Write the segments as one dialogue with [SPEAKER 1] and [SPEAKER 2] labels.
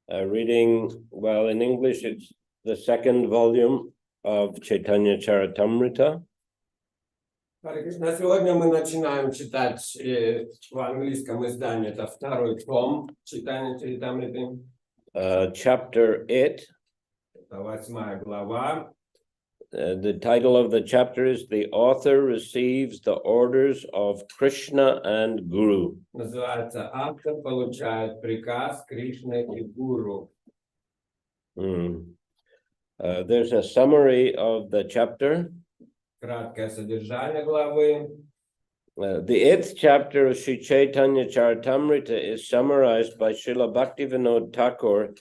[SPEAKER 1] Reading, well, in English, it's the second volume of Chaitanya Charitamrita.
[SPEAKER 2] На сегодня мы начинаем читать в английском издании, это второй том Чайтанья Чаритамриты.
[SPEAKER 1] Chapter 8.
[SPEAKER 2] Это 8 глава.
[SPEAKER 1] The title of the chapter is The Author Receives the Orders of Krishna and Guru.
[SPEAKER 2] Называется «Автор получает приказ Кришны и Гуру».
[SPEAKER 1] There's a summary of the chapter.
[SPEAKER 2] Краткое содержание главы.
[SPEAKER 1] The 8th chapter of Shri Chайтанья Charitamrita is summarized by Srila Bhaktivinoda Thakur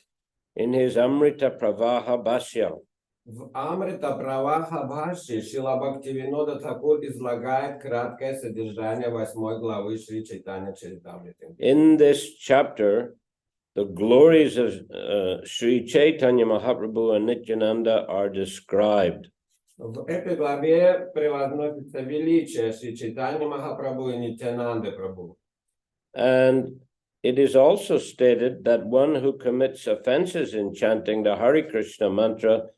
[SPEAKER 1] in his Amrita Pravaha Bhashya.
[SPEAKER 2] В Амрита Праваха Бхаши Шрила Бхактивинода Тхакур излагает краткое содержание 8 главы Шри Чайтанья Чаритамриты.
[SPEAKER 1] In this chapter, the glories of Shri Chaitanya Mahaprabhu and Nityananda are described.
[SPEAKER 2] В этой главе превозносится величие Шри Чайтаньи Махапрабху и Нитянанды Прабху.
[SPEAKER 1] And it is also stated that one who commits offenses in chanting the Hare Krishna mantra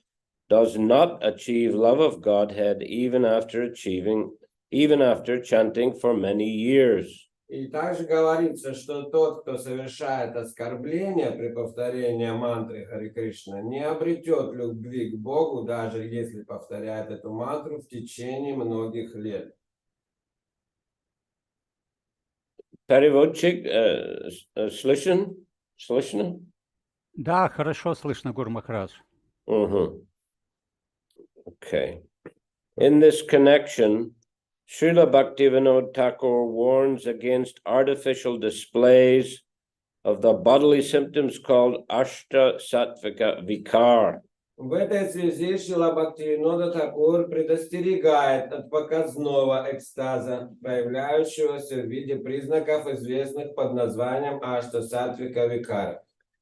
[SPEAKER 1] does not achieve love of Godhead even after chanting for many years.
[SPEAKER 2] И также говорится, что тот, кто совершает оскорбление при повторении мантры Харе Кришна, не обретет любви к Богу, даже если повторяет эту мантру в течение многих лет.
[SPEAKER 1] Переводчик, слышно?
[SPEAKER 3] Да, хорошо слышно, Гуру Махарадж.
[SPEAKER 1] Okay. In this connection, Srila Bhaktivinoda Thakur warns against artificial displays of the bodily symptoms called Ashta Sattvika Vikar.
[SPEAKER 2] В этой связи Шрила Бхактивинода Тхакур предостерегает от показного экстаза, проявляющегося в виде признаков, известных под названием Ашта Саттвика Викара.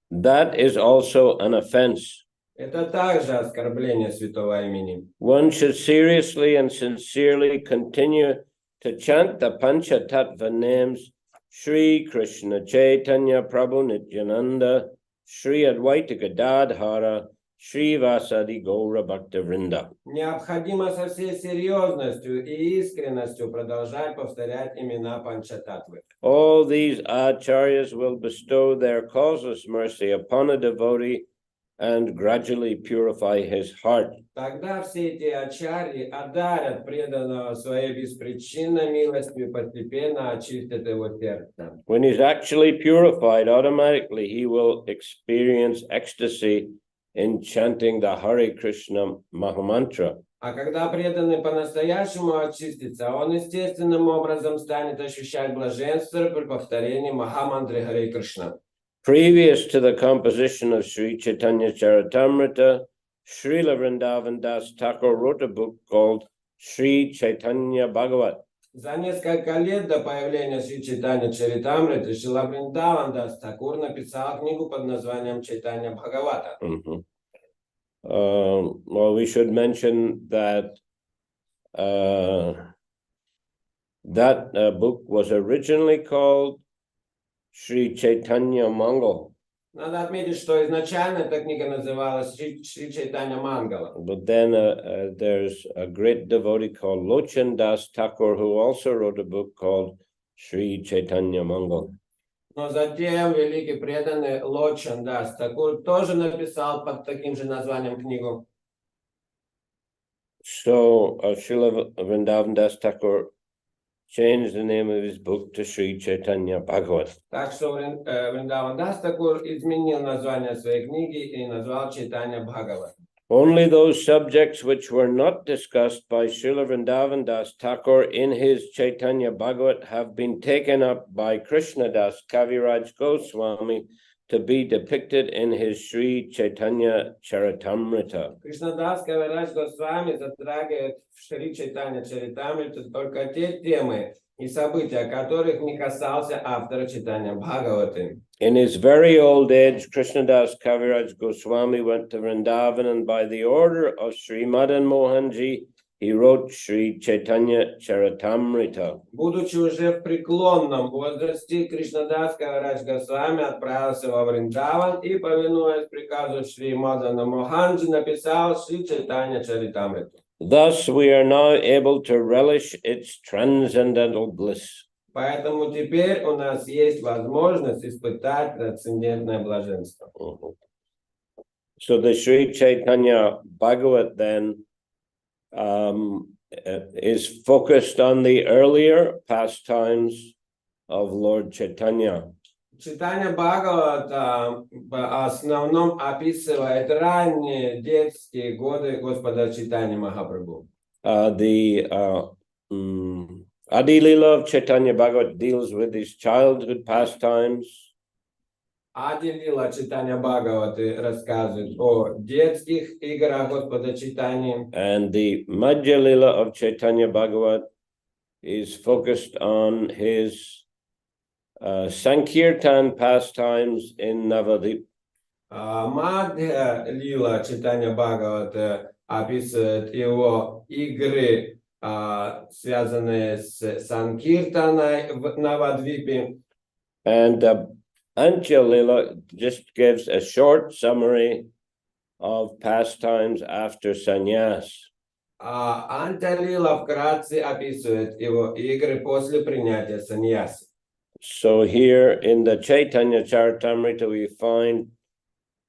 [SPEAKER 1] That is also an offense.
[SPEAKER 2] Это также оскорбление святого имени.
[SPEAKER 1] One should seriously and sincerely continue to chant the Pancha Tattva names Shri Krishna Chaitanya Prabhu Nityananda, Shri Advaita Gadadhara, Shri Vasadi Gaura Bhakta Vrinda.
[SPEAKER 2] Необходимо со всей серьезностью и искренностью продолжать повторять имена Панчататтвы.
[SPEAKER 1] All these acharyas will bestow their causeless mercy upon a devotee and gradually purify his heart.
[SPEAKER 2] Тогда все эти ачарьи одарят преданного своей беспричинной милостью и постепенно очистят его сердце.
[SPEAKER 1] When he's actually purified, automatically he will experience ecstasy in chanting the Hare Krishna Mahamantra.
[SPEAKER 2] А когда преданный по-настоящему очистится, он естественным образом станет ощущать блаженство при повторении Махамантры Харе Кришна.
[SPEAKER 1] Previous to the composition of Shri Chaitanya Charitamrita, Srila Vrindavan Das Thakur wrote a book called Shri Chaitanya Bhagavat.
[SPEAKER 2] За несколько лет до появления Шри Чайтанья Чаритамриты Шрила Вриндаван Дас Тхакур написал книгу под названием Чайтанья Бхагавата.
[SPEAKER 1] Well, we should mention that that book was originally called Shri Chaitanya Mangal.
[SPEAKER 2] Надо отметить, что изначально эта книга называлась Шри Чайтанья Мангала.
[SPEAKER 1] But then there's a great devotee called Lochan Das Thakur who also wrote a book called Shri Chaitanya Mangal.
[SPEAKER 2] Но затем великий преданный Лочан Дас Тхакур тоже написал под таким же названием книгу.
[SPEAKER 1] So Srila Vrindavan Das Thakur changed the name of his book to Shri Chaitanya Bhagavat.
[SPEAKER 2] Так что Вриндаван Дас Тхакур изменил название своей книги и назвал Чайтанья Бхагават.
[SPEAKER 1] Only those subjects which were not discussed by Srila Vrindavan Das Thakur in his Chaitanya Bhagavat have been taken up by Krishna Das Kaviraj Goswami to be depicted in his Shri Chaitanya Charitamrita.
[SPEAKER 2] Кришнадас Кавирадж Госвами затрагивает в Шри Чайтанья Чаритамрите только те темы и события, которых не касался автора Чайтанья Бхагаваты.
[SPEAKER 1] In his very old age, Krishnadas Kaviraj Goswami went to Vrindavan, and by the order of Sri Madan Mohanji, he wrote Shri Чайтанья Чаритамрита.
[SPEAKER 2] Будучи уже в преклонном возрасте, Кришнадас Кавирадж Госвами отправился во Вриндаван и, повинуясь приказу Шри Мадана Моханджи, написал Шри Чайтанья Чаритамриту.
[SPEAKER 1] Thus we are now able to relish its transcendental bliss.
[SPEAKER 2] Поэтому теперь у нас есть возможность испытать трансцендентное блаженство.
[SPEAKER 1] So the Shri Chaitanya Bhagavat then is focused on the earlier pastimes of Lord Chaitanya.
[SPEAKER 2] Читание Бхагавата в основном описывает ранние детские годы Господа Чайтаньи Махапрабху.
[SPEAKER 1] The Adi Lila of Chaitanya Bhagavat deals with his childhood pastimes.
[SPEAKER 2] Ади Лила Чайтанья Бхагаваты рассказывает о детских играх Господа Чайтаньи.
[SPEAKER 1] And the Madhya Lila of Chaitanya Bhagavat is focused on his Sankirtan pastimes in Navadip.
[SPEAKER 2] Мадхья Лила Чайтанья Бхагавата описывает его игры, связанные с Санкиртаной в Навадвипе.
[SPEAKER 1] And Antya Lila just gives a short summary of pastimes after sannyas.
[SPEAKER 2] Антья Лила вкратце описывает его игры после принятия саньясы.
[SPEAKER 1] So here in the Chaitanya Charitamrita we find,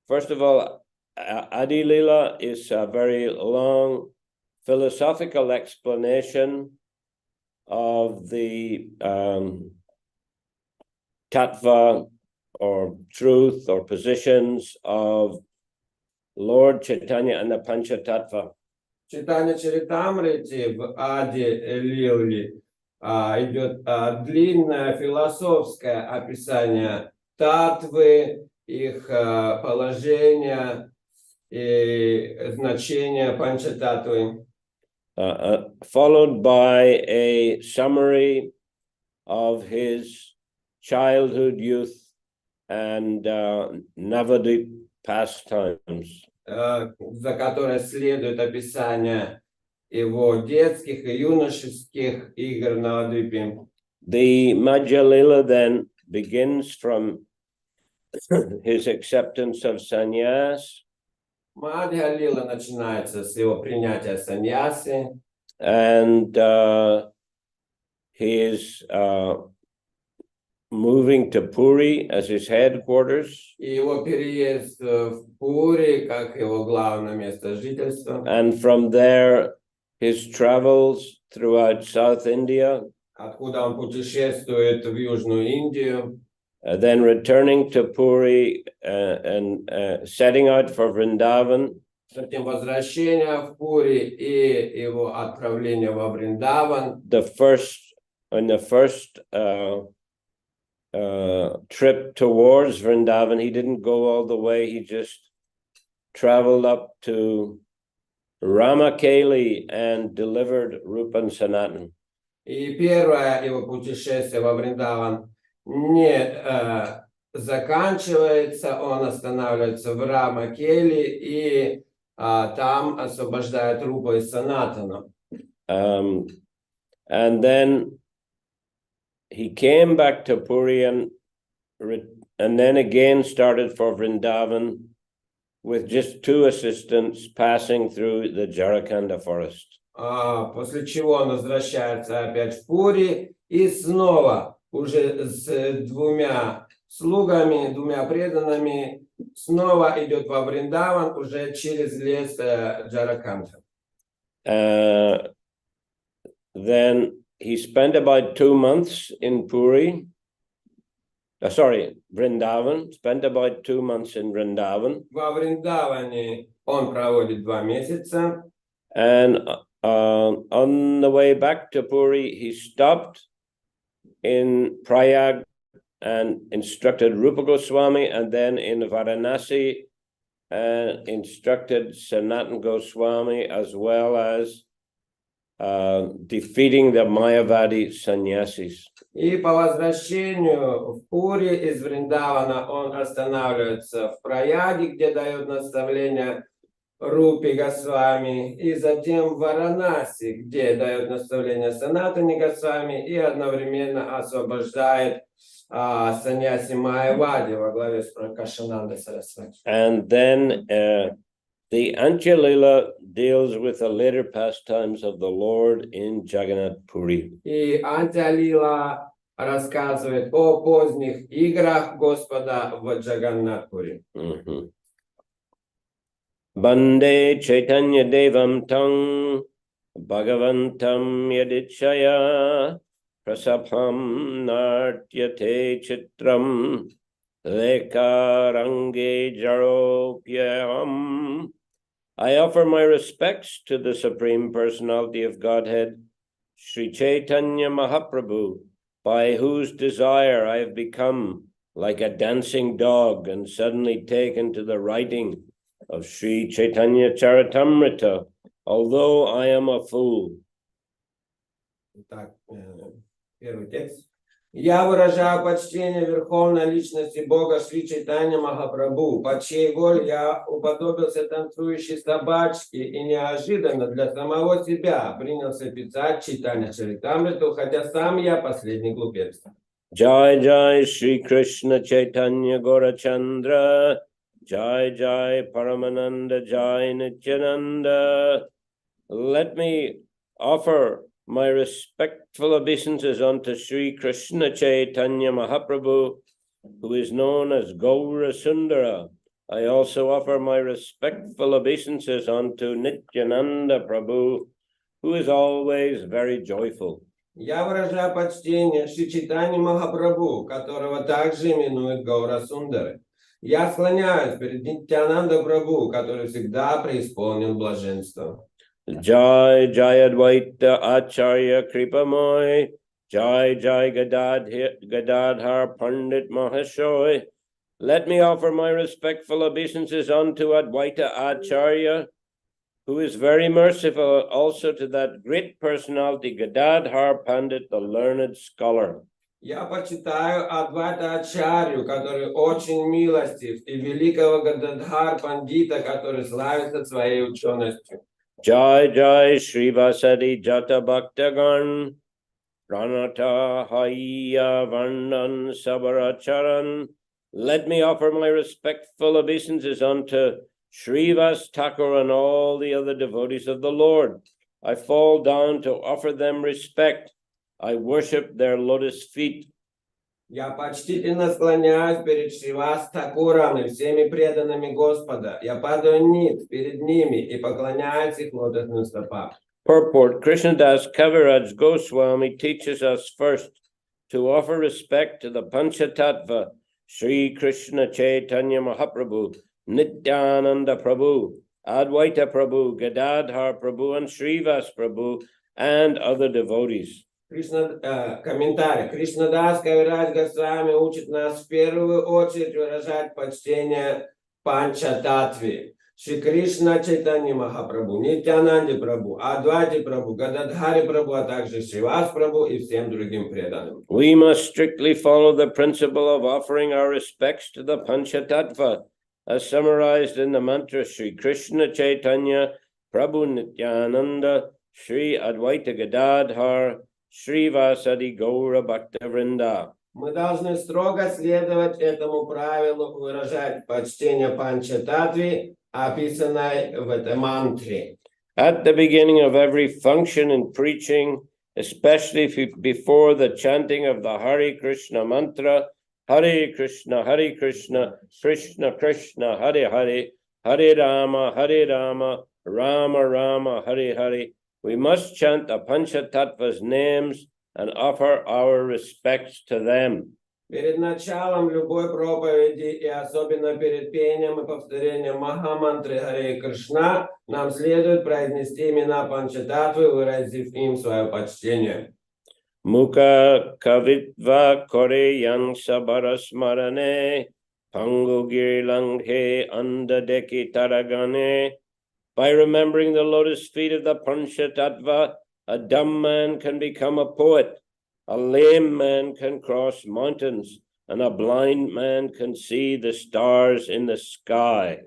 [SPEAKER 1] first of all, Adi Lila is a very long philosophical explanation of the tattva or truth or positions of Lord Chaitanya and the Pancha Tattva.
[SPEAKER 2] Читание Чаритамрити в Ади Лиле идет длинное философское описание татвы, их положения и значения панчататвы.
[SPEAKER 1] Followed by a summary of his childhood, youth, and Navadip pastimes.
[SPEAKER 2] За которой следует описание его детских и юношеских игр на Навадвипе.
[SPEAKER 1] The Madhya Lila then begins from his acceptance of sannyas.
[SPEAKER 2] Мадхья Лила начинается с его принятия саньясы.
[SPEAKER 1] And he is moving to Puri as his headquarters.
[SPEAKER 2] И его переезд в Пури, как его главное место жительства.
[SPEAKER 1] And from there, his travels throughout South India.
[SPEAKER 2] Откуда он путешествует в Южную Индию.
[SPEAKER 1] Then returning to Puri and setting out for Vrindavan.
[SPEAKER 2] Затем возвращение в Пури и его отправление во Вриндаван.
[SPEAKER 1] The first trip towards Vrindavan, he didn't go all the way. He just traveled up to Ramakeli and delivered Rupan Sanatan.
[SPEAKER 2] И первое его путешествие во Вриндаван не заканчивается, он останавливается в Рамакели и там освобождает Рупу из Санатана.
[SPEAKER 1] And then he came back to Puri and then again started for Vrindavan with just 2 assistants passing through the Jharkhanda forest.
[SPEAKER 2] После чего он возвращается опять в Пури и снова уже с 2 слугами, 2 преданными снова идет во Вриндаван уже через лес Джараканда.
[SPEAKER 1] Then he spent about 2 months in Puri. Vrindavan. Spent about 2 months in Vrindavan.
[SPEAKER 2] Во Вриндаване он проводит 2 месяца.
[SPEAKER 1] And on the way back to Puri, he stopped in Prayag and instructed Rupa Goswami, and then in Varanasi instructed Sanatan Goswami, as well as defeating the Mayavadi sannyasis.
[SPEAKER 2] И по возвращению в Пури из Вриндавана он останавливается в Праяге, где дает наставления Рупи Госвами, и затем в Варанаси, где дает наставление Санатани Госвами и одновременно освобождает саньяси Майявади во главе с Пракашанандой Сарасвати.
[SPEAKER 1] And then the Antya Lila deals with the later pastimes of the Lord in Jagannath Puri.
[SPEAKER 2] И Антя Лила рассказывает о поздних играх Господа в Джаганнатпуре.
[SPEAKER 1] Bande Chaitanya Devam Tang Bhagavantam Yadichaya Prasabham Nartyate Chitram Lekarange Jaropyam. I offer my respects to the Supreme Personality of Godhead, Shri Chaitanya Mahaprabhu, by whose desire I have become like a dancing dog and suddenly taken to the writing of Shri Chайтанья Чаритамрита, although I am a fool.
[SPEAKER 2] Так, первый текст. Я выражаю почтение Верховной Личности Бога Шри Чайтанья Махапрабху, под чьей волей я уподобился танцующей собачке и неожиданно для самого себя принялся писать Чайтанья Чаритамриту, хотя сам я последний глупец.
[SPEAKER 1] Jai Jai Shri Krishna Chaitanya Gaurachandra, Jai Jai Paramananda Jai Nityananda. Let me offer my respectful obeisances unto Shri Krishna Chaitanya Mahaprabhu, who is known as Gaura Sundara. I also offer my respectful obeisances unto Nityananda Prabhu, who is always very joyful.
[SPEAKER 2] Я выражаю почтение Шри Чайтанье Махапрабху, которого также именуют Гаура Сундарой. Я склоняюсь перед Нитьянанда Прабху, который всегда преисполнен блаженства.
[SPEAKER 1] Jai Jai Advaita Acharya Kripamoy, Jai Jai Gadadhar Pandit Mahashoy. Let me offer my respectful obeisances unto Advaita Acharya, who is very merciful, also to that great personality, Gadadhar Pandit, the learned scholar.
[SPEAKER 2] Я почитаю Адвайта Ачарью, который очень милостив, и великого Гададхар Пандита, который славится своей ученостью.
[SPEAKER 1] Jai Jai Srivasadi Jata Bhaktagan, Pranata Haya Varnan Sabaracharan. Let me offer my respectful obeisances unto Srivas Thakur and all the other devotees of the Lord. I fall down to offer them respect. I worship their lotus feet.
[SPEAKER 2] Я почтительно склоняюсь перед Шривас Тхакуром и всеми преданными Господа. Я падаю ниц перед ними и поклоняюсь их лотосным стопам.
[SPEAKER 1] Purport: Krishnadas Kaviraj Goswami teaches us first to offer respect to the Panchatattva, Shri Krishna Chaitanya Mahaprabhu, Nityananda Prabhu, Advaita Prabhu, Gadadhar Prabhu, and Srivas Prabhu, and other devotees.
[SPEAKER 2] Комментарий. Кришнадас Кавирадж Госвами учит нас в первую очередь выражать почтение Панчататве. Шри Кришна Чайтанья Махапрабху, Нитьянанде Прабху, Адвайте Прабху, Гададхаре Прабху, а также Шривас Прабху и всем другим преданным.
[SPEAKER 1] We must strictly follow the principle of offering our respects to the Panchatattva, as summarized in the mantra Shri Krishna Chaitanya Prabhu Nityananda Shri Advaita Gadadhar Srivasadi Gaura Bhakta Vrinda.
[SPEAKER 2] Мы должны строго следовать этому правилу, выражать почтение Панчататве, описанной в этой мантре.
[SPEAKER 1] At the beginning of every function in preaching, especially before the chanting of the Hare Krishna mantra, Hare Krishna, Krishna Krishna, Hare Hare, Hare Rama, Rama Rama, Hare Hare, we must chant the Panchatattva's names and offer our respects to them.
[SPEAKER 2] Перед началом любой проповеди и особенно перед пением и повторением Махамантры Харе Кришна нам следует произнести имена Панчататтвы, выразив им свое почтение.
[SPEAKER 1] Mukha kavitva kore yang sabarasmarane, pangu girilanghe andadeki taragane. By remembering the lotus feet of the Panchatattva, a dumb man can become a poet, a lame man can cross mountains, and a blind man can see the stars in the sky.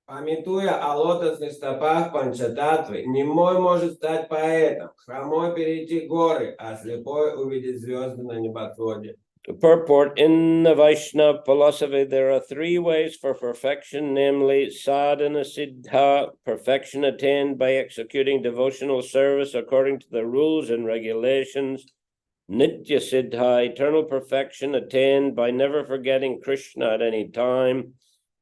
[SPEAKER 2] Памятуя о лотосных стопах Панчататвы, немой может стать поэтом, хромой перейти горы, а слепой увидеть звезды на небосводе.
[SPEAKER 1] To purport, in the Vaishnava philosophy, there are three ways for perfection, namely sadhana siddha, perfection attained by executing devotional service according to the rules and regulations, nitya siddha, eternal perfection attained by never forgetting Krishna at any time,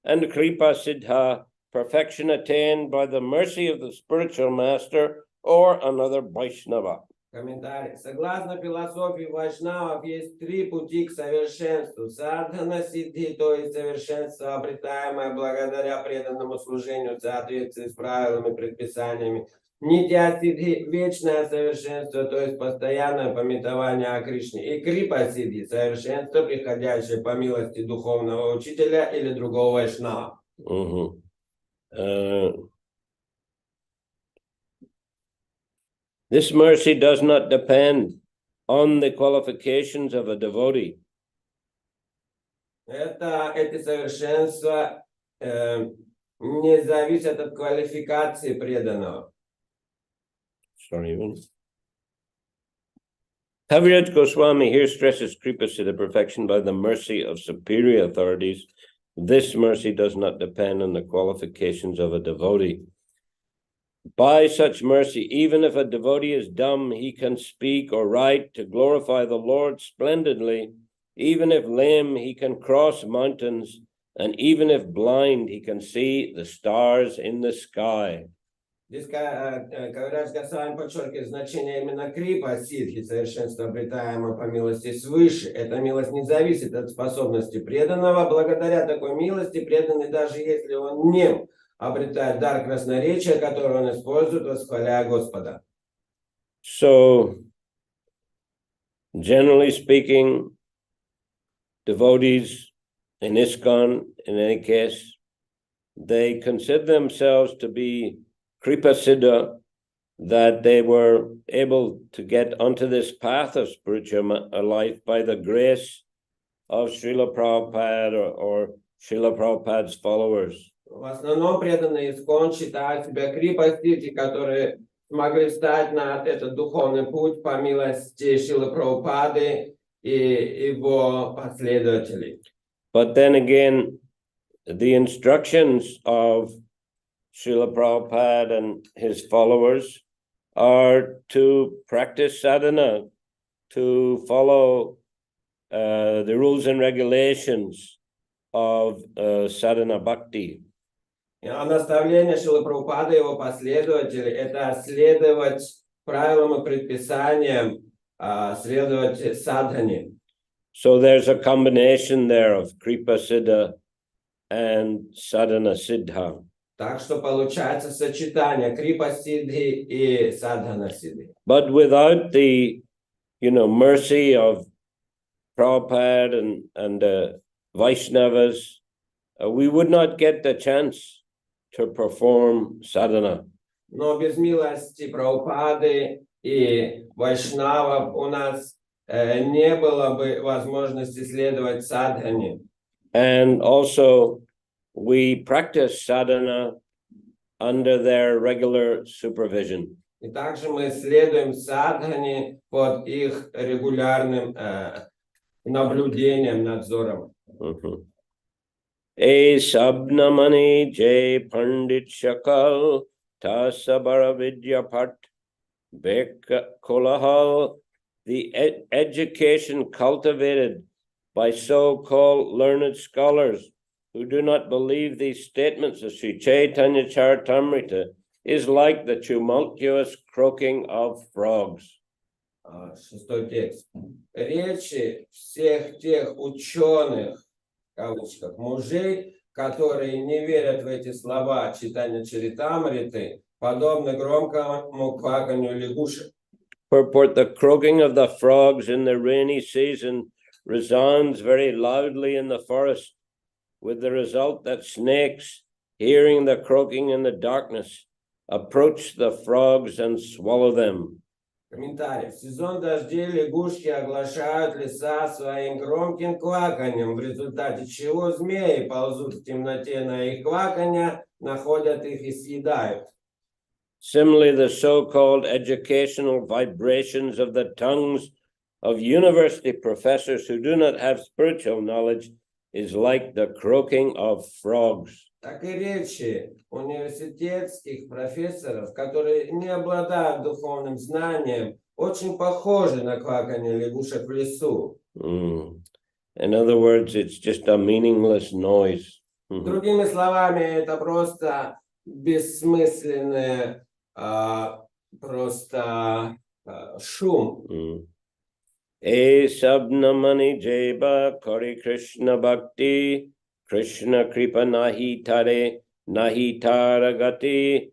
[SPEAKER 1] and kripa siddha, perfection attained by the mercy of the spiritual master or another Vaishnava.
[SPEAKER 2] Комментарий. Согласно философии вайшнавов, есть три пути к совершенству. Садхана сиддхи, то есть совершенство, обретаемое благодаря преданному служению в соответствии с правилами и предписаниями. Нитья сиддхи, вечное совершенство, то есть постоянное памятование о Кришне. И крипа сиддхи, совершенство, приходящее по милости духовного учителя или другого вайшнава.
[SPEAKER 1] This mercy does not depend on the qualifications of a devotee.
[SPEAKER 2] Эти совершенства не зависят от квалификации преданного.
[SPEAKER 1] Kaviraj Goswami here stresses kripa siddha perfection by the mercy of superior authorities. This mercy does not depend on the qualifications of a devotee. By such mercy, even if a devotee is dumb, he can speak or write to glorify the Lord splendidly. Even if lame, he can cross mountains, and even if blind, he can see the stars in the sky.
[SPEAKER 2] Здесь Кавирадж Госвами подчеркивает значение именно крипа сиддхи, совершенство, обретаемое по милости свыше. Эта милость не зависит от способности преданного. Благодаря такой милости преданный, даже если он нем, обретает дар красноречия, который он использует, восхваляя Господа.
[SPEAKER 1] So, generally speaking, devotees in ISKCON, in any case, they consider themselves to be kripa siddha, that they were able to get onto this path of spiritual life by the grace of Srila Prabhupada or Srila Prabhupada's followers.
[SPEAKER 2] В основном преданные ИСККОН считают себя крипа сиддхи, которые смогли встать на этот духовный путь по милости Шрилы Прабхупады и его последователей.
[SPEAKER 1] But then again, the instructions of Srila Prabhupada and his followers are to practice sadhana, to follow the rules and regulations of sadhana bhakti.
[SPEAKER 2] А наставление Шрилы Прабхупады и его последователей – это следовать правилам и предписаниям, следовать садхане.
[SPEAKER 1] So there's a combination there of kripa siddha and sadhana siddha.
[SPEAKER 2] Так что получается сочетание крипа сиддхи и садхана сиддхи.
[SPEAKER 1] But without the, mercy of Prabhupada and Vaishnavas, we would not get the chance to perform sadhana.
[SPEAKER 2] Но без милости Прабхупады и Вайшнавов у нас не было бы возможности следовать садхане.
[SPEAKER 1] And also, we practice sadhana under their regular supervision.
[SPEAKER 2] И также мы следуем садхане под их регулярным наблюдением, надзором.
[SPEAKER 1] E sabnamani jay pandit shakal tasabara vidya pat bek kolahal. The education cultivated by so-called learned scholars who do not believe these statements of Shri Chайтанья Чаритамрита is like the tumultuous croaking of frogs.
[SPEAKER 2] 6 текст. Речи всех тех ученых, в кавычках, мужей, которые не верят в эти слова Чайтанья Чаритамриты, подобны громкому кваканью лягушек.
[SPEAKER 1] Purport: the croaking of the frogs in the rainy season resounds very loudly in the forest, with the result that snakes, hearing the croaking in the darkness, approach the frogs and swallow them.
[SPEAKER 2] Комментарий. В сезон дождей лягушки оглашают леса своим громким кваканьем, в результате чего змеи ползут в темноте на их кваканье, находят их и съедают.
[SPEAKER 1] Similarly, the so-called educational vibrations of the tongues of university professors who do not have spiritual knowledge is like the croaking of frogs.
[SPEAKER 2] Так и речи университетских профессоров, которые не обладают духовным знанием, очень похожи на кваканье лягушек в лесу.
[SPEAKER 1] In other words, it's just a meaningless noise.
[SPEAKER 2] Другими словами, это просто бессмысленный шум.
[SPEAKER 1] E sabnamani jeba kari Krishna bhakti, Krishna kripa nahi tare, nahi taragati.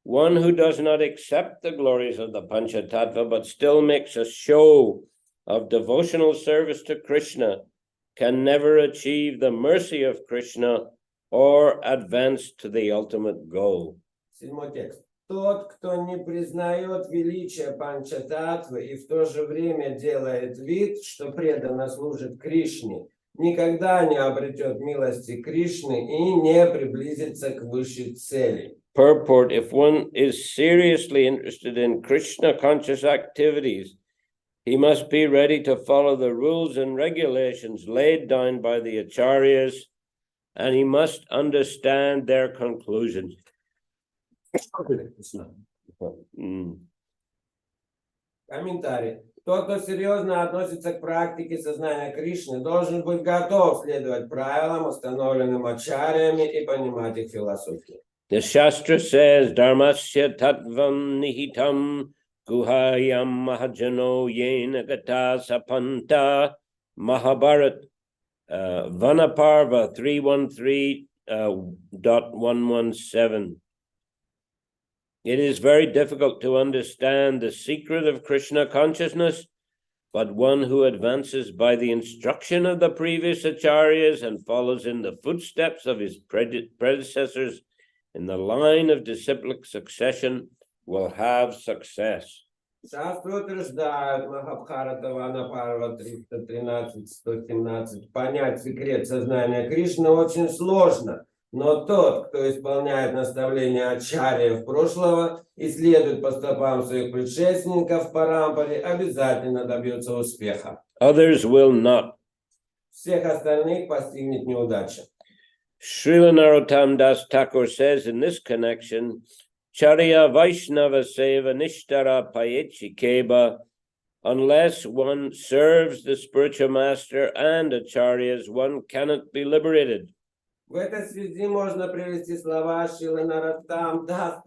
[SPEAKER 1] One who does not accept the glories of the Panchatattva but still makes a show of devotional service to Krishna can never achieve the mercy of Krishna or advance to the ultimate goal.
[SPEAKER 2] 7 текст. Тот, кто не признает величие Панчататтвы и в то же время делает вид, что преданно служит Кришне, никогда не обретет милости Кришны и не приблизится к высшей цели.
[SPEAKER 1] Purport: if one is seriously interested in Krishna conscious activities, he must be ready to follow the rules and regulations laid down by the acharyas, and he must understand their conclusions.
[SPEAKER 2] Комментарий. Тот, кто серьезно относится к практике сознания Кришны, должен быть готов следовать правилам, установленным ачарьями, и понимать их философию.
[SPEAKER 1] The Shastra says, Dharmasya tattvam nihitam guhayam mahajano yena gata sapanta. Mahabharat, Vanaparva 313.117. It is very difficult to understand the secret of Krishna consciousness, but one who advances by the instruction of the previous acharyas and follows in the footsteps of his predecessors in the line of disciplic succession will have success.
[SPEAKER 2] Шастры утверждают, Махабхарата Ванапарва 313-117, понять секрет сознания Кришны очень сложно, но тот, кто исполняет наставления ачарьев прошлого и следует по стопам своих предшественников в парампаре, обязательно добьется успеха.
[SPEAKER 1] Others will not.
[SPEAKER 2] Всех остальных постигнет неудача.
[SPEAKER 1] Srila Narottam Das Thakur says in this connection, Charya Vaishnava Seva Nishtara Payechikeba, unless one serves the spiritual master and acharyas, one cannot be liberated.
[SPEAKER 2] В этой связи можно привести слова Шрилы Нароттам Дас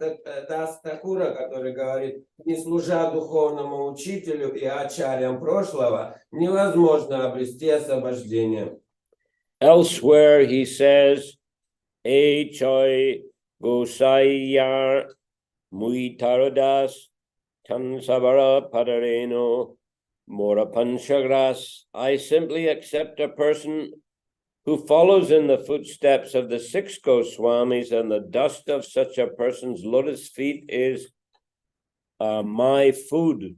[SPEAKER 2] Такура, который говорит: не служа духовному учителю и ачарьям прошлого, невозможно обрести освобождение.
[SPEAKER 1] Elsewhere he says, E choi gosayar mui taradas tansabara padareno mora panchagras. I simply accept a person who follows in the footsteps of the 6 Goswamis, and the dust of such a person's lotus feet is my food.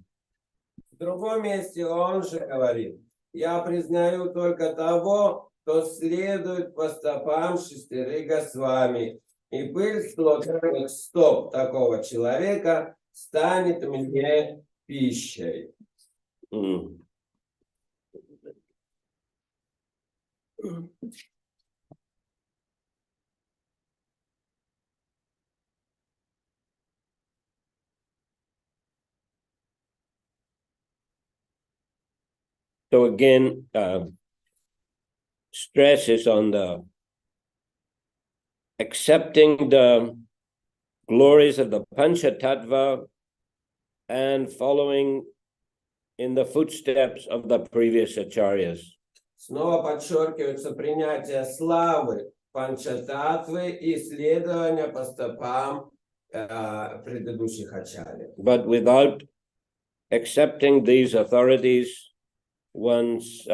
[SPEAKER 2] В другом месте он же говорит: я признаю только того, кто следует по стопам 6 Госвами, и пыль стоп такого человека станет мне пищей.
[SPEAKER 1] So again, stress is on the accepting the glories of the Panchatattva and following in the footsteps of the previous acharyas.
[SPEAKER 2] Снова подчеркивается принятие славы Панчататтвы и следование по стопам предыдущих ачарьев.
[SPEAKER 1] But without accepting these authorities, one's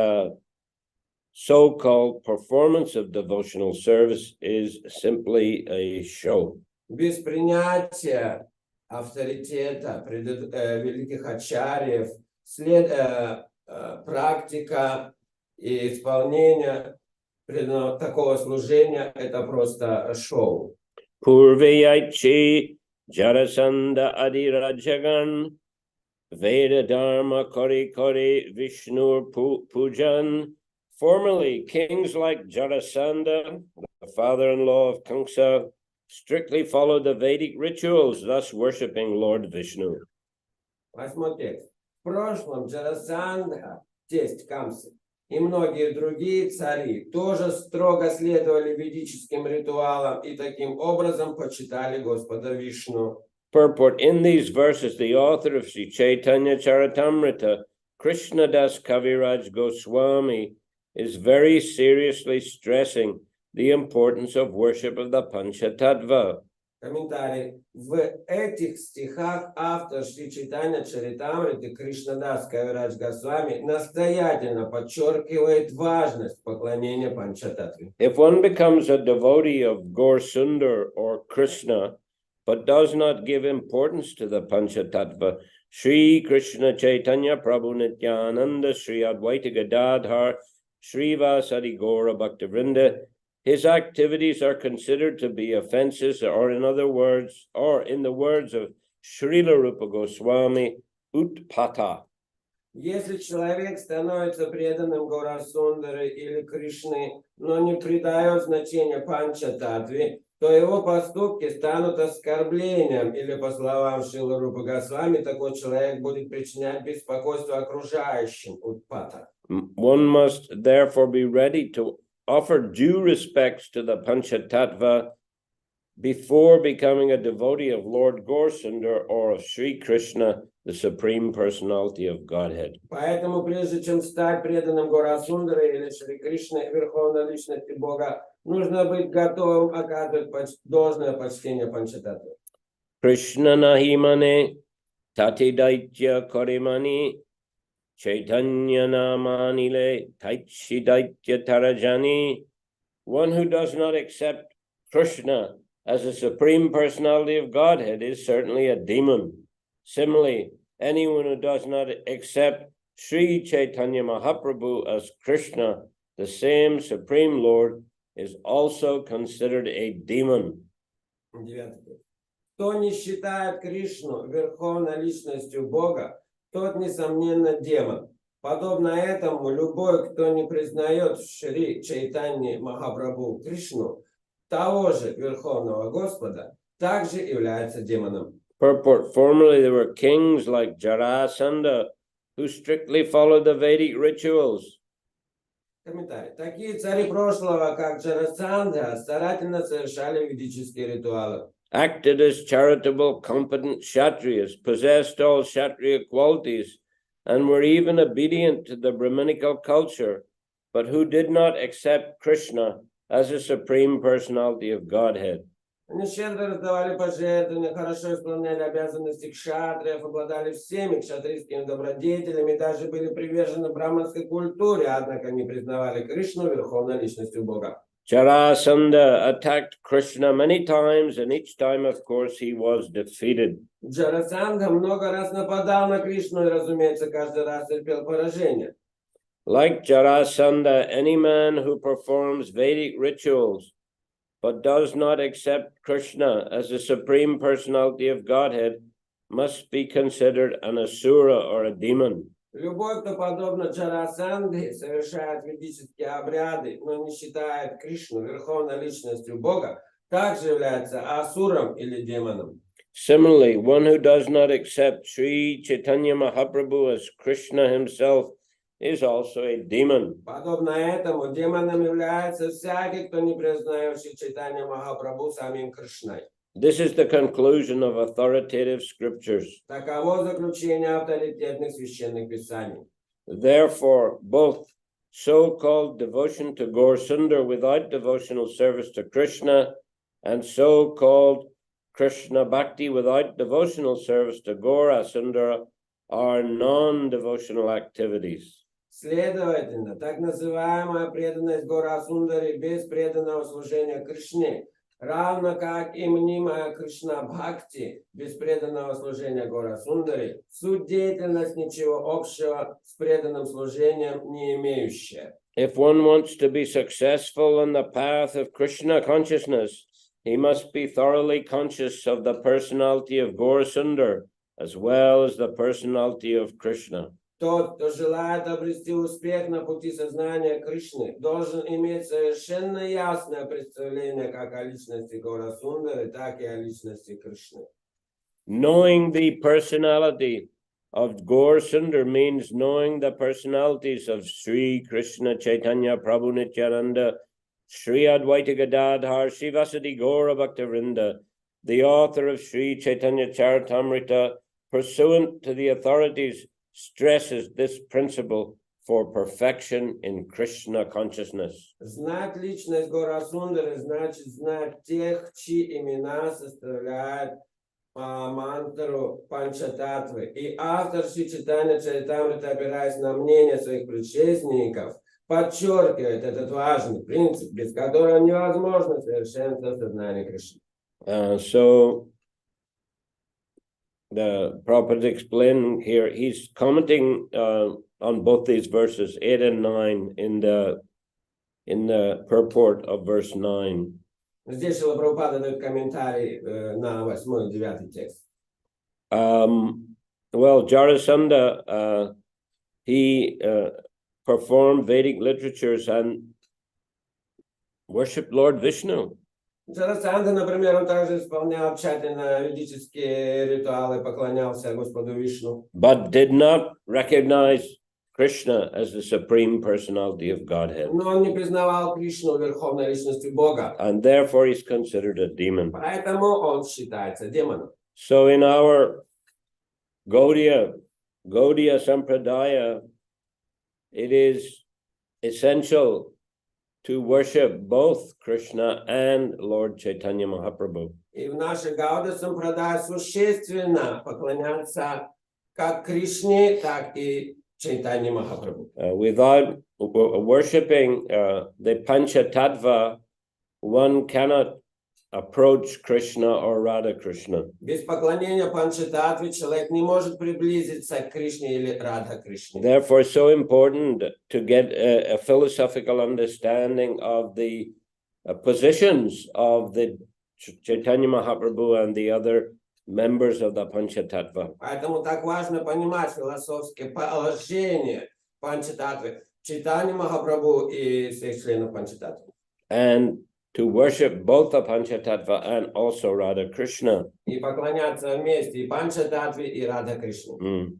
[SPEAKER 1] so-called performance of devotional service is simply a show.
[SPEAKER 2] Без принятия авторитета, великих ачарьев, практика и исполнение такого служения – это просто шоу.
[SPEAKER 1] Purvayaichi Jarasandha Adirajagan Veda Dharma Kori Kori Vishnur Pujan. Formerly, kings like Jarasandha, the father-in-law of Kamsa, strictly followed the Vedic rituals, thus worshipping Lord Vishnu.
[SPEAKER 2] 8 текст. В прошлом Джарасандха, тесть Камсы, и многие другие цари тоже строго следовали ведическим ритуалам и таким образом почитали Господа Вишну.
[SPEAKER 1] Purport: in these verses, the author of Shri Chайтанья Чаритамрита, Krishnadas Kaviraj Goswami, is very seriously stressing the importance of worship of the Panchatattva.
[SPEAKER 2] Комментарий. В этих стихах автор Шри Чайтанья Чаритамриты Кришнадас Кавирадж Госвами настоятельно подчеркивает важность поклонения Панчататтве.
[SPEAKER 1] If one becomes a devotee of Gaur Sundar or Krishna, but does not give importance to the Panchatattva, Shri Krishna Chaitanya Prabhu Nityananda Shri Advaita Gadadhar Shri Vasadi Gaura Bhaktivinoda, his activities are considered to be offenses, or in the words of Srila Rupa Goswami, utpata.
[SPEAKER 2] Если человек становится преданным Гаурасундаре или Кришны, но не придает значения Панчататтве, то его поступки станут оскорблением, или, по словам Шрилы Рупы Госвами, такой человек будет причинять беспокойство окружающим, утпата.
[SPEAKER 1] One must therefore be ready to offer due respects to the Panchatattva before becoming a devotee of Lord Gaurasundar or of Sri Krishna, the Supreme Personality of Godhead.
[SPEAKER 2] Поэтому, прежде чем стать преданным Гаурасундара или Шри Кришны, Верховной Личности Бога, нужно быть готовым оказывать должное почтение Панчататтве.
[SPEAKER 1] Krishna Nahimane Tati Daitya Korimani Chaitanya Namanile Taichi Daitya Tarajani. One who does not accept Krishna as a Supreme Personality of Godhead is certainly a demon. Similarly, anyone who does not accept Sri Chaitanya Mahaprabhu as Krishna, the same Supreme Lord, is also considered a demon.
[SPEAKER 2] 9. Кто не считает Кришну Верховной Личностью Бога, тот, несомненно, демон. Подобно этому, любой, кто не признает Шри Чайтаньи Махапрабху Кришну, того же Верховного Господа, также является демоном.
[SPEAKER 1] Purport: formerly there were kings like Jarasandha who strictly followed the Vedic rituals.
[SPEAKER 2] Комментарий. Такие цари прошлого, как Джарасандха, старательно совершали ведические ритуалы.
[SPEAKER 1] Acted as charitable, competent Kshatriyas, possessed all Kshatriya qualities, and were even obedient to the Brahminical culture, but who did not accept Krishna as a Supreme Personality of Godhead.
[SPEAKER 2] Они щедро раздавали пожертвования, хорошо исполняли обязанности кшатриев, обладали всеми кшатрийскими добродетелями, даже были привержены браманской культуре, однако не признавали Кришну Верховной Личностью Бога.
[SPEAKER 1] Jarasandha attacked Krishna many times, and each time, of course, he was defeated.
[SPEAKER 2] Джарасандха много раз нападал на Кришну и, разумеется, каждый раз терпел поражение.
[SPEAKER 1] Like Jarasandha, any man who performs Vedic rituals but does not accept Krishna as the Supreme Personality of Godhead must be considered an asura or a demon.
[SPEAKER 2] Любой, кто, подобно Джарасандхе, совершает ведические обряды, но не считает Кришну Верховной Личностью Бога, также является асуром или демоном.
[SPEAKER 1] Similarly, one who does not accept Sri Chaitanya Mahaprabhu as Krishna himself is also a demon.
[SPEAKER 2] Подобно этому, демоном является всякий, кто не признает Шри Чайтанья Махапрабху самим Кришной.
[SPEAKER 1] This is the conclusion of authoritative scriptures.
[SPEAKER 2] Таково заключение авторитетных священных писаний.
[SPEAKER 1] Therefore, both so-called devotion to Gaur Sundar without devotional service to Krishna and so-called Krishna Bhakti without devotional service to Gaura Sundara are non-devotional activities.
[SPEAKER 2] Следовательно, так называемая преданность Гаурасундаре без преданного служения Кришне, равно как и мнимая Кришна Бхакти, без преданного служения Гора Сундари, суть деятельность ничего общего с преданным служением не имеющая.
[SPEAKER 1] If one wants to be successful on the path of Krishna consciousness, he must be thoroughly conscious of the personality of Gaurasundar as well as the personality of Krishna.
[SPEAKER 2] Тот, кто желает обрести успех на пути сознания Кришны, должен иметь совершенно ясное представление как о личности Гора Сундары, так и о личности Кришны.
[SPEAKER 1] Knowing the personality of Gaur Sundar means knowing the personalities of Shri Krishna Chaitanya Prabhu Nityananda, Shri Advaita Gadadhar, Shivasati Gaura Bhaktivinoda, the author of Shri Chайтанья Чаритамрита, pursuant to the authorities, stresses this principle for perfection in Krishna consciousness.
[SPEAKER 2] Знать личность Гора Сундары значит знать тех, чьи имена составляют мантру Панчататвы. И автор Шри Чайтанья Чаритамрита, опираясь на мнение своих предшественников, подчеркивает этот важный принцип, без которого невозможно совершенство сознания Кришны.
[SPEAKER 1] So the Prabhupada explaining here, he's commenting on both these verses 8 and 9 in the purport of verse 9.
[SPEAKER 2] Здесь Шрила Прабхупада дает комментарий на 8 и 9 текст.
[SPEAKER 1] Well, Jarasandha, he performed Vedic literatures and worshipped Lord Vishnu.
[SPEAKER 2] Джарасандха, например, он также исполнял тщательно ведические ритуалы, поклонялся Господу Вишну.
[SPEAKER 1] But did not recognize Krishna as the supreme personality of Godhead.
[SPEAKER 2] Но он не признавал Кришну верховной личностью Бога.
[SPEAKER 1] And therefore he's considered a demon.
[SPEAKER 2] Поэтому он считается демоном.
[SPEAKER 1] So in our Gaudiya Sampradaya, it is essential to worship both Krishna and Lord Chaitanya Mahaprabhu.
[SPEAKER 2] И в нашей Гаудия Сампрадае существенно поклоняться как Кришне, так и Чайтанье Махапрабху.
[SPEAKER 1] Without worshipping the Panchatattva, one cannot approach Krishna or Radha Krishna.
[SPEAKER 2] Без поклонения Панчататтве человек не может приблизиться к Кришне или Радха Кришне.
[SPEAKER 1] Therefore, so important to get a philosophical understanding of the positions of the Chaitanya Mahaprabhu and the other members of the Panchatattva.
[SPEAKER 2] Поэтому так важно понимать философское положение Панчататтвы, Чайтанья Махапрабху и всех членов Панчататтвы.
[SPEAKER 1] And to worship both the Panchatattva and also Radha Krishna.
[SPEAKER 2] И поклоняться вместе и Панчататтве, и Радха Кришне.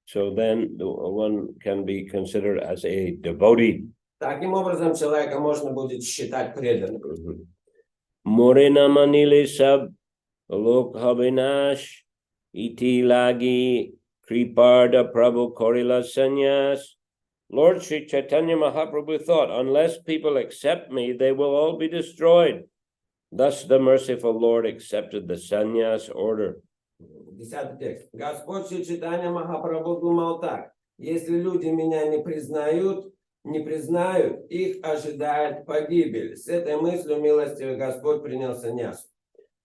[SPEAKER 1] So then one can be considered as a devotee.
[SPEAKER 2] Таким образом, человека можно будет считать преданным.
[SPEAKER 1] Morena manile sab lok habinash iti lagi kriparda prabhu korila sanyas. Lord Shri Chaitanya Mahaprabhu thought, unless people accept me, they will all be destroyed. Thus the merciful Lord accepted the sannyas order.
[SPEAKER 2] 10 текст. Господь Шри Чайтанья Махапрабху думал так: если люди меня не признают, их ожидает погибель. С этой мыслью милостивый Господь принял саньясу.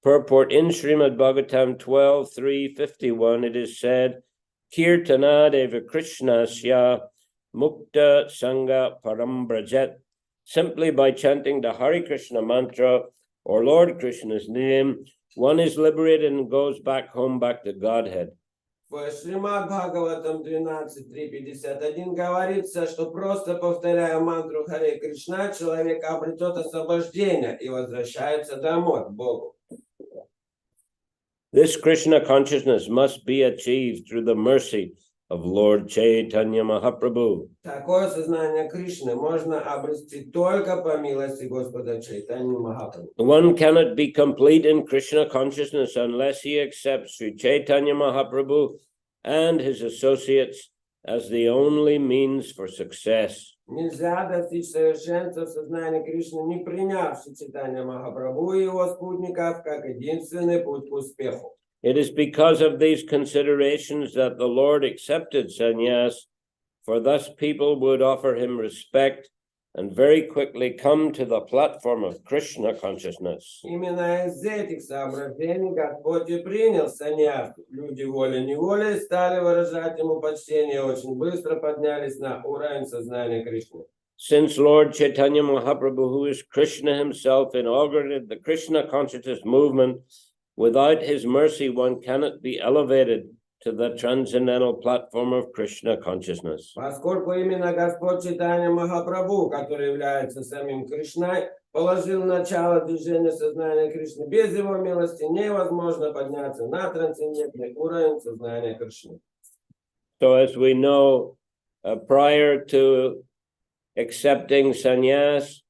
[SPEAKER 1] Purport in Srimad Bhagavatam 12:351, it is said, Kirtana Deva Krishna Sya Mukta Sangha Parambrajet. Simply by chanting the Hare Krishna mantra or Lord Krishna's name, one is liberated and goes back home, back to Godhead.
[SPEAKER 2] В Шримад Бхагаватам 12.3.51 говорится, что просто повторяя мантру Харе Кришна, человек обретет освобождение и возвращается домой, к Богу.
[SPEAKER 1] This Krishna consciousness must be achieved through the mercy of Lord Chaitanya Mahaprabhu.
[SPEAKER 2] Такое сознание Кришны можно обрести только по милости Господа Чайтаньи Махапрабху.
[SPEAKER 1] One cannot be complete in Krishna consciousness unless he accepts Sri Chaitanya Mahaprabhu and his associates as the only means for success.
[SPEAKER 2] Нельзя достичь совершенства в сознании Кришны, не приняв Шри Чайтанья Махапрабху и его спутников как единственный путь к успеху.
[SPEAKER 1] It is because of these considerations that the Lord accepted sannyas, for thus people would offer him respect and very quickly come to the platform of Krishna consciousness.
[SPEAKER 2] Именно из этих соображений Господь и принял саньясу. Люди волей-неволей стали выражать ему почтение и очень быстро поднялись на уровень сознания Кришны.
[SPEAKER 1] Since Lord Chaitanya Mahaprabhu, who is Krishna himself, inaugurated the Krishna consciousness movement, without his mercy, one cannot be elevated to the transcendental platform of Krishna consciousness.
[SPEAKER 2] Поскольку именно Господь Чайтанья Махапрабху, который является самим Кришной, положил начало движению сознания Кришны, без его милости невозможно подняться на трансцендентный уровень сознания Кришны.
[SPEAKER 1] So as we know, prior to accepting sannyas,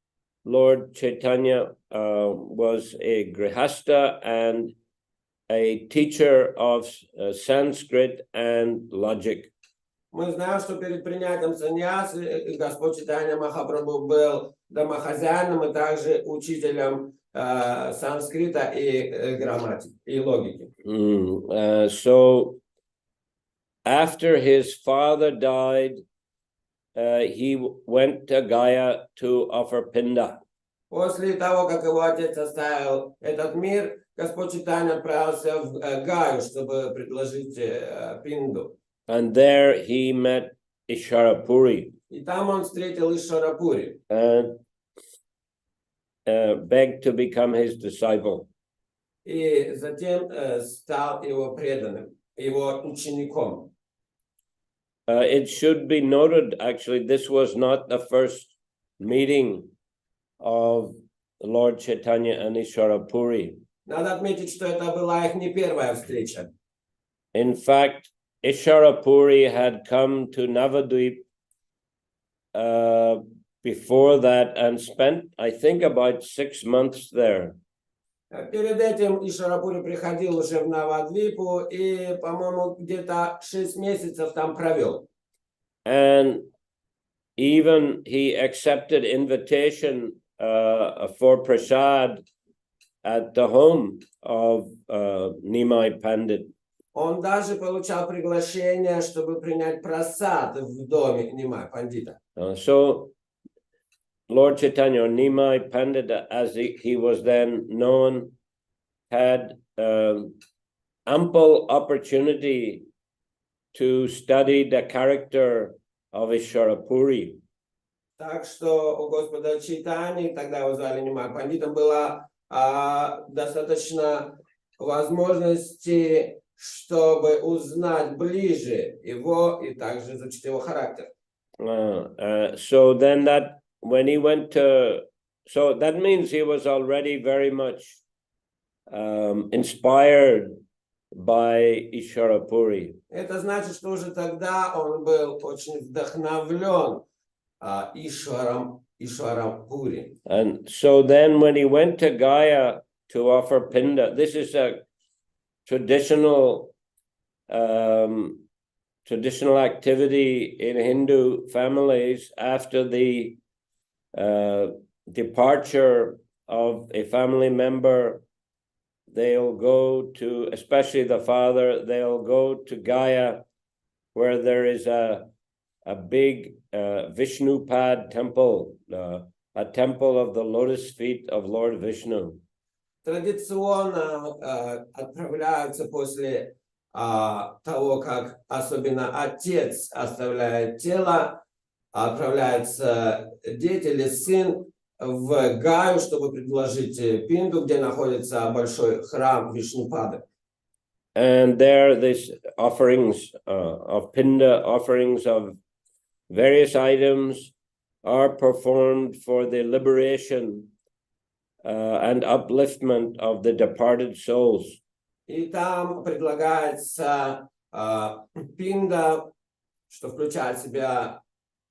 [SPEAKER 1] Lord Chaitanya was a grihasta and a teacher of Sanskrit and logic.
[SPEAKER 2] Мы знаем, что перед принятием саньясы Господь Чайтанья Махапрабху был домохозяином и также учителем санскрита и грамматики, и логики.
[SPEAKER 1] So after his father died, he went to Gaya to offer pinda.
[SPEAKER 2] После того, как его отец оставил этот мир, Господь Чайтанья отправился в Гаю, чтобы предложить пинду.
[SPEAKER 1] And there he met Isharapuri.
[SPEAKER 2] И там он встретил Ишварапури.
[SPEAKER 1] And begged to become his disciple.
[SPEAKER 2] И затем стал его преданным, его учеником.
[SPEAKER 1] It should be noted, actually, this was not the first meeting of Lord Chaitanya and Isharapuri.
[SPEAKER 2] Надо отметить, что это была их не первая встреча.
[SPEAKER 1] In fact, Isharapuri had come to Navadvip before that and spent, I think, about 6 months there.
[SPEAKER 2] Перед этим Ишварапури приходил уже в Навадвипу и, по-моему, где-то 6 месяцев там провел.
[SPEAKER 1] And even he accepted invitation for prasad at the home of Nimai Pandit.
[SPEAKER 2] Он даже получал приглашение, чтобы принять прасад в доме Нимай Пандита.
[SPEAKER 1] So Lord Chaitanya, or Nimai Pandit, as he was then known, had ample opportunity to study the character of Isharapuri.
[SPEAKER 2] Так что у Господа Чайтаньи, тогда его звали Нимай Пандитом, было достаточно возможности, чтобы узнать ближе его и также изучить его характер.
[SPEAKER 1] So then that when he went to, so that means he was already very much inspired by Isharapuri.
[SPEAKER 2] Это значит, что уже тогда он был очень вдохновлен Ишваром Пури.
[SPEAKER 1] And so then when he went to Gaya to offer pinda, this is a traditional activity in Hindu families after the departure of a family member. They'll go to, especially the father, they'll go to Gaya, where there is a big Vishnupad temple, a temple of the lotus feet of Lord Vishnu.
[SPEAKER 2] Традиционно отправляются после того, как особенно отец оставляет тело, отправляются дети или сын в Гаю, чтобы предложить пинду, где находится большой храм Вишнупады.
[SPEAKER 1] And there, these offerings of pinda, offerings of various items, are performed for the liberation and upliftment of the departed souls.
[SPEAKER 2] И там предлагается пинда, что включает в себя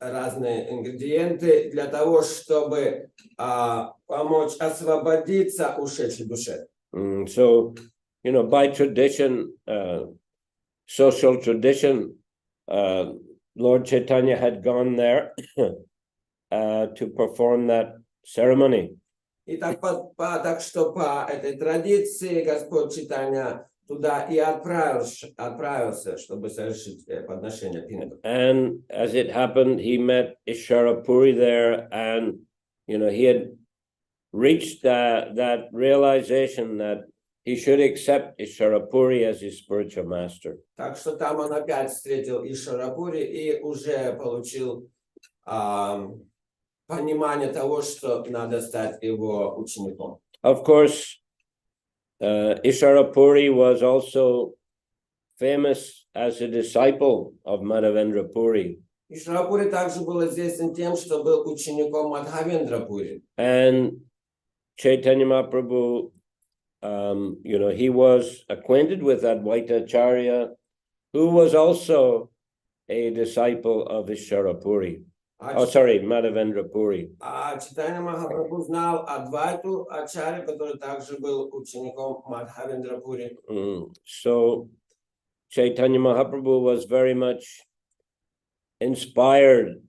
[SPEAKER 2] разные ингредиенты для того, чтобы помочь освободиться ушедшей душе.
[SPEAKER 1] So, you know, by tradition, social tradition, Lord Chaitanya had gone there to perform that ceremony.
[SPEAKER 2] И так что по этой традиции Господь Чайтанья туда и отправился, чтобы совершить подношение пинду.
[SPEAKER 1] And as it happened, he met Isharapuri there, and he had reached that realization that he should accept Isharapuri as his spiritual master.
[SPEAKER 2] Так что там он опять встретил Ишварапури и уже получил понимание того, что надо стать его учеником.
[SPEAKER 1] Of course, Isharapuri was also famous as a disciple of Madhavendra Puri.
[SPEAKER 2] Ишварапури также был известен тем, что был учеником Мадхавендра Пури.
[SPEAKER 1] And Chaitanya Mahaprabhu, he was acquainted with Advaita Acharya, who was also a disciple of Isharapuri. Madhavendra Puri.
[SPEAKER 2] А Чайтанья Махапрабху знал Адвайту Ачарья, который также был учеником Мадхавендра Пури.
[SPEAKER 1] So Chaitanya Mahaprabhu was very much inspired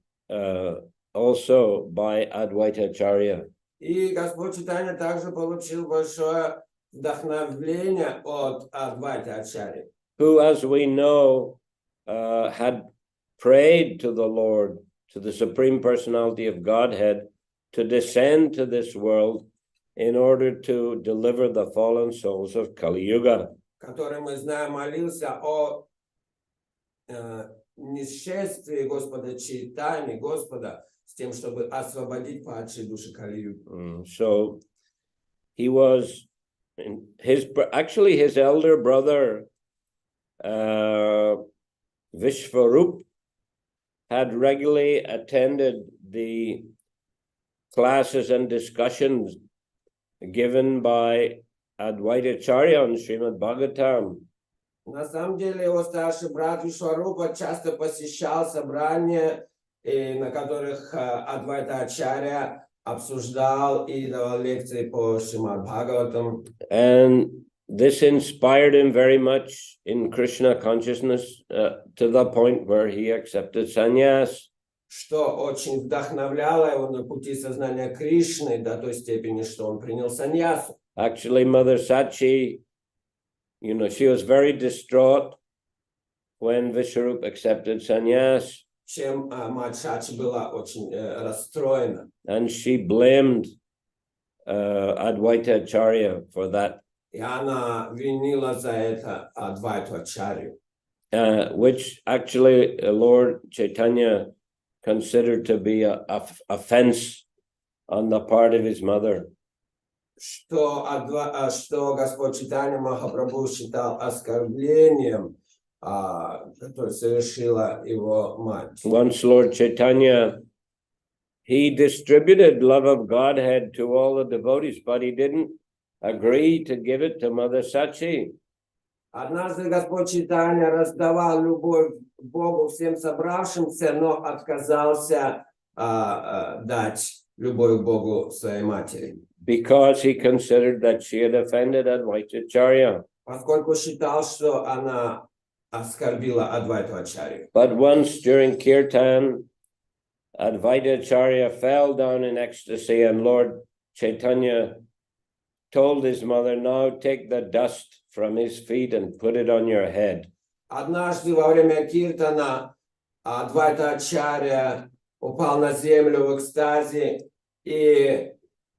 [SPEAKER 1] also by Advaita Acharya.
[SPEAKER 2] И Господь Чайтанья также получил большое вдохновение от Адвайта Ачарьи,
[SPEAKER 1] who, as we know, had prayed to the Lord, to the Supreme Personality of Godhead, to descend to this world in order to deliver the fallen souls of Kali Yuga.
[SPEAKER 2] который, мы знаем, молился о несчастье Господа Чайтаньи, Господа, с тем, чтобы освободить падшие души Кали-юги.
[SPEAKER 1] So he was, his elder brother, Vishvarup, had regularly attended the classes and discussions given by Advaita Acharya on Srimad Bhagavatam.
[SPEAKER 2] На самом деле его старший брат Вишварупа часто посещал собрания, на которых Адвайта Ачарья обсуждал и давал лекции по Шримад Бхагаватам.
[SPEAKER 1] And this inspired him very much in Krishna consciousness to the point where he accepted sannyas.
[SPEAKER 2] Что очень вдохновляло его на пути сознания Кришны до той степени, что он принял саньясу.
[SPEAKER 1] Actually, Mother Sachi, she was very distraught when Vishwarup accepted sannyas.
[SPEAKER 2] Чем мать Шачи была очень расстроена.
[SPEAKER 1] And she blamed Advaita Acharya for that.
[SPEAKER 2] И она винила за это Адвайту Ачарью.
[SPEAKER 1] Which actually Lord Chaitanya considered to be an offense on the part of his mother.
[SPEAKER 2] Что Господь Чайтанья Махапрабху считал оскорблением, которое совершила его мать.
[SPEAKER 1] Once Lord Chaitanya, he distributed love of Godhead to all the devotees, but he didn't agree to give it to Mother Sachi.
[SPEAKER 2] Однажды Господь Чайтанья раздавал любовь к Богу всем собравшимся, но отказался дать любовь к Богу своей матери.
[SPEAKER 1] Because he considered that she had offended Advaita Acharya.
[SPEAKER 2] Поскольку считал, что она оскорбила Адвайту Ачарью.
[SPEAKER 1] But once during Kirtan, Advaita Acharya fell down in ecstasy, and Lord Chaitanya told his mother, now take the dust from his feet and put it on your head.
[SPEAKER 2] Однажды во время Киртана Адвайта Ачарья упал на землю в экстазе, и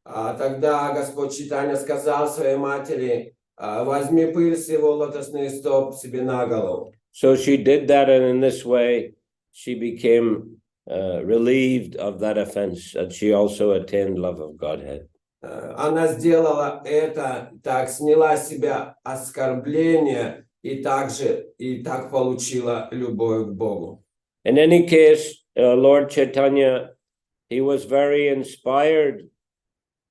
[SPEAKER 2] тогда Господь Чайтанья сказал своей матери, возьми пыль с его лотосных стоп себе на голову.
[SPEAKER 1] So she did that, and in this way she became relieved of that offense, and she also attained love of Godhead.
[SPEAKER 2] Она сделала это, так сняла с себя оскорбление, и так получила любовь к Богу.
[SPEAKER 1] In any case, Lord Chaitanya, he was very inspired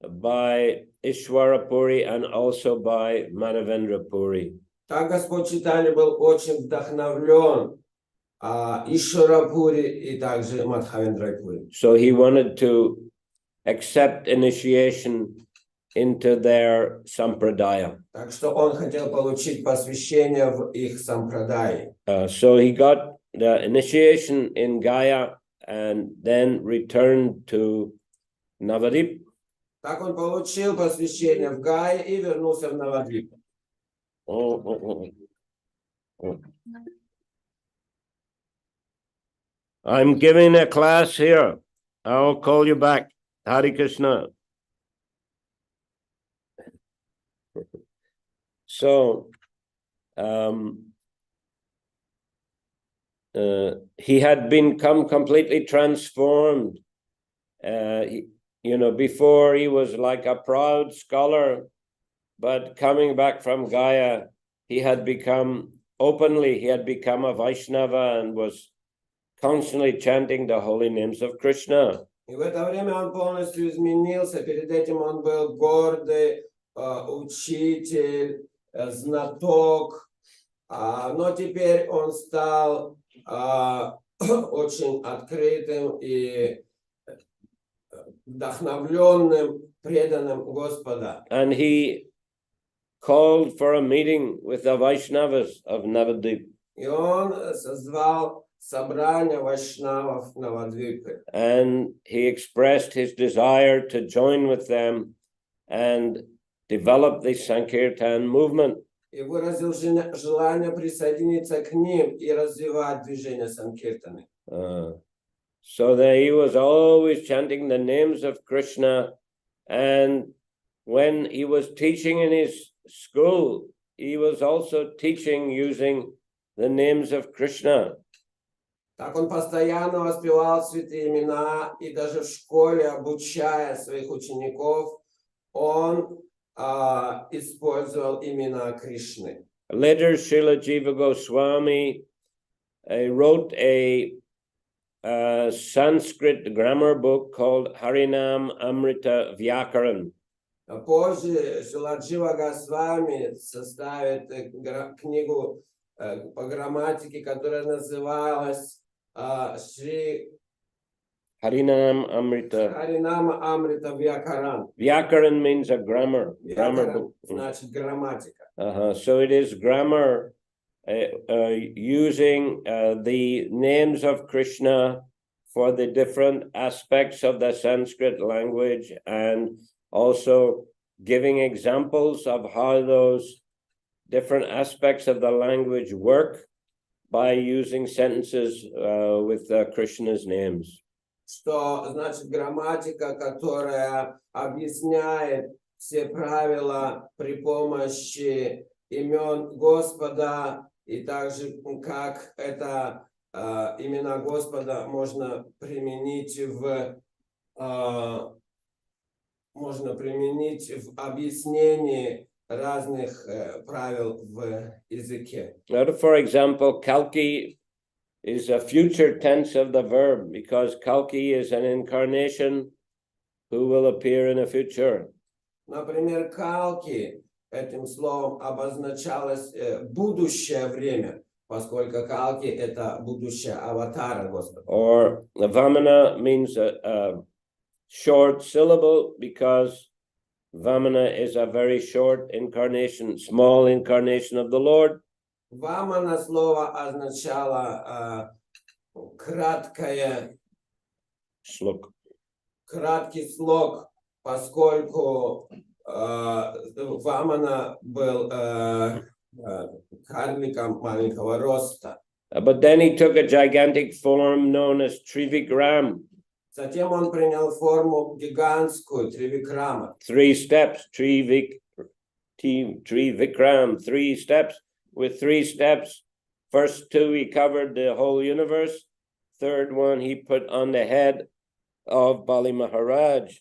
[SPEAKER 1] by Ishwarapuri and also by Madhavendra Puri.
[SPEAKER 2] Так Господь Чайтанья был очень вдохновлен Ишварапури и также Мадхавендрой Пури.
[SPEAKER 1] So he wanted to accept initiation into their sampradaya.
[SPEAKER 2] Так что он хотел получить посвящение в их сампрадае.
[SPEAKER 1] So he got the initiation in Gaya and then returned to Navadip.
[SPEAKER 2] Так он получил посвящение в Гае и вернулся в Навадвип.
[SPEAKER 1] I'm giving a class here. I'll call you back. Hare Krishna. So, he had become completely transformed. Before he was like a proud scholar, but coming back from Gaya, he had become a Vaishnava and was constantly chanting the holy names of Krishna.
[SPEAKER 2] И в это время он полностью изменился. Перед этим он был гордый учитель, знаток, но теперь он стал очень открытым и вдохновленным, преданным Господа.
[SPEAKER 1] And he called for a meeting with the Vaishnavas of Navadvip.
[SPEAKER 2] И он созвал собрание вайшнавов Навадвипы.
[SPEAKER 1] And he expressed his desire to join with them and develop the Sankirtan movement.
[SPEAKER 2] И выразил желание присоединиться к ним и развивать движение Санкиртаны.
[SPEAKER 1] So that he was always chanting the names of Krishna, and when he was teaching in his school, he was also teaching using the names of Krishna.
[SPEAKER 2] Так он постоянно воспевал святые имена, и даже в школе, обучая своих учеников, он использовал имена Кришны.
[SPEAKER 1] Later, Srila Jiva Goswami wrote a Sanskrit grammar book called Harinam Amrita Vyakaran.
[SPEAKER 2] Позже Шрила Джива Госвами составит книгу по грамматике, которая называлась Шри
[SPEAKER 1] Harinam Amrita.
[SPEAKER 2] Харинама Амрита Vyakaran.
[SPEAKER 1] Vyakaran means a grammar book.
[SPEAKER 2] Значит, грамматика.
[SPEAKER 1] So it is grammar using the names of Krishna for the different aspects of the Sanskrit language, and also giving examples of how those different aspects of the language work by using sentences with Krishna's names.
[SPEAKER 2] Что значит грамматика, которая объясняет все правила при помощи имен Господа, и также как это имена Господа можно применить в объяснении разных правил в языке.
[SPEAKER 1] For example, Kalki is a future tense of the verb, because Kalki is an incarnation who will appear in the future.
[SPEAKER 2] Например, Калки этим словом обозначалось будущее время, поскольку Калки это будущее аватара Господа.
[SPEAKER 1] Or Vamana means a short syllable, because Vamana is a very short incarnation, small incarnation of the Lord.
[SPEAKER 2] Вамана слово означало краткий слог, поскольку Вамана был карликом маленького роста.
[SPEAKER 1] But then he took a gigantic form known as Trivikram.
[SPEAKER 2] Затем он принял форму гигантскую, Тривикрама.
[SPEAKER 1] 3 steps, Trivikram, 3 steps. With 3 steps, first 2 he covered the whole universe. Third one he put on the head of Bali Maharaj.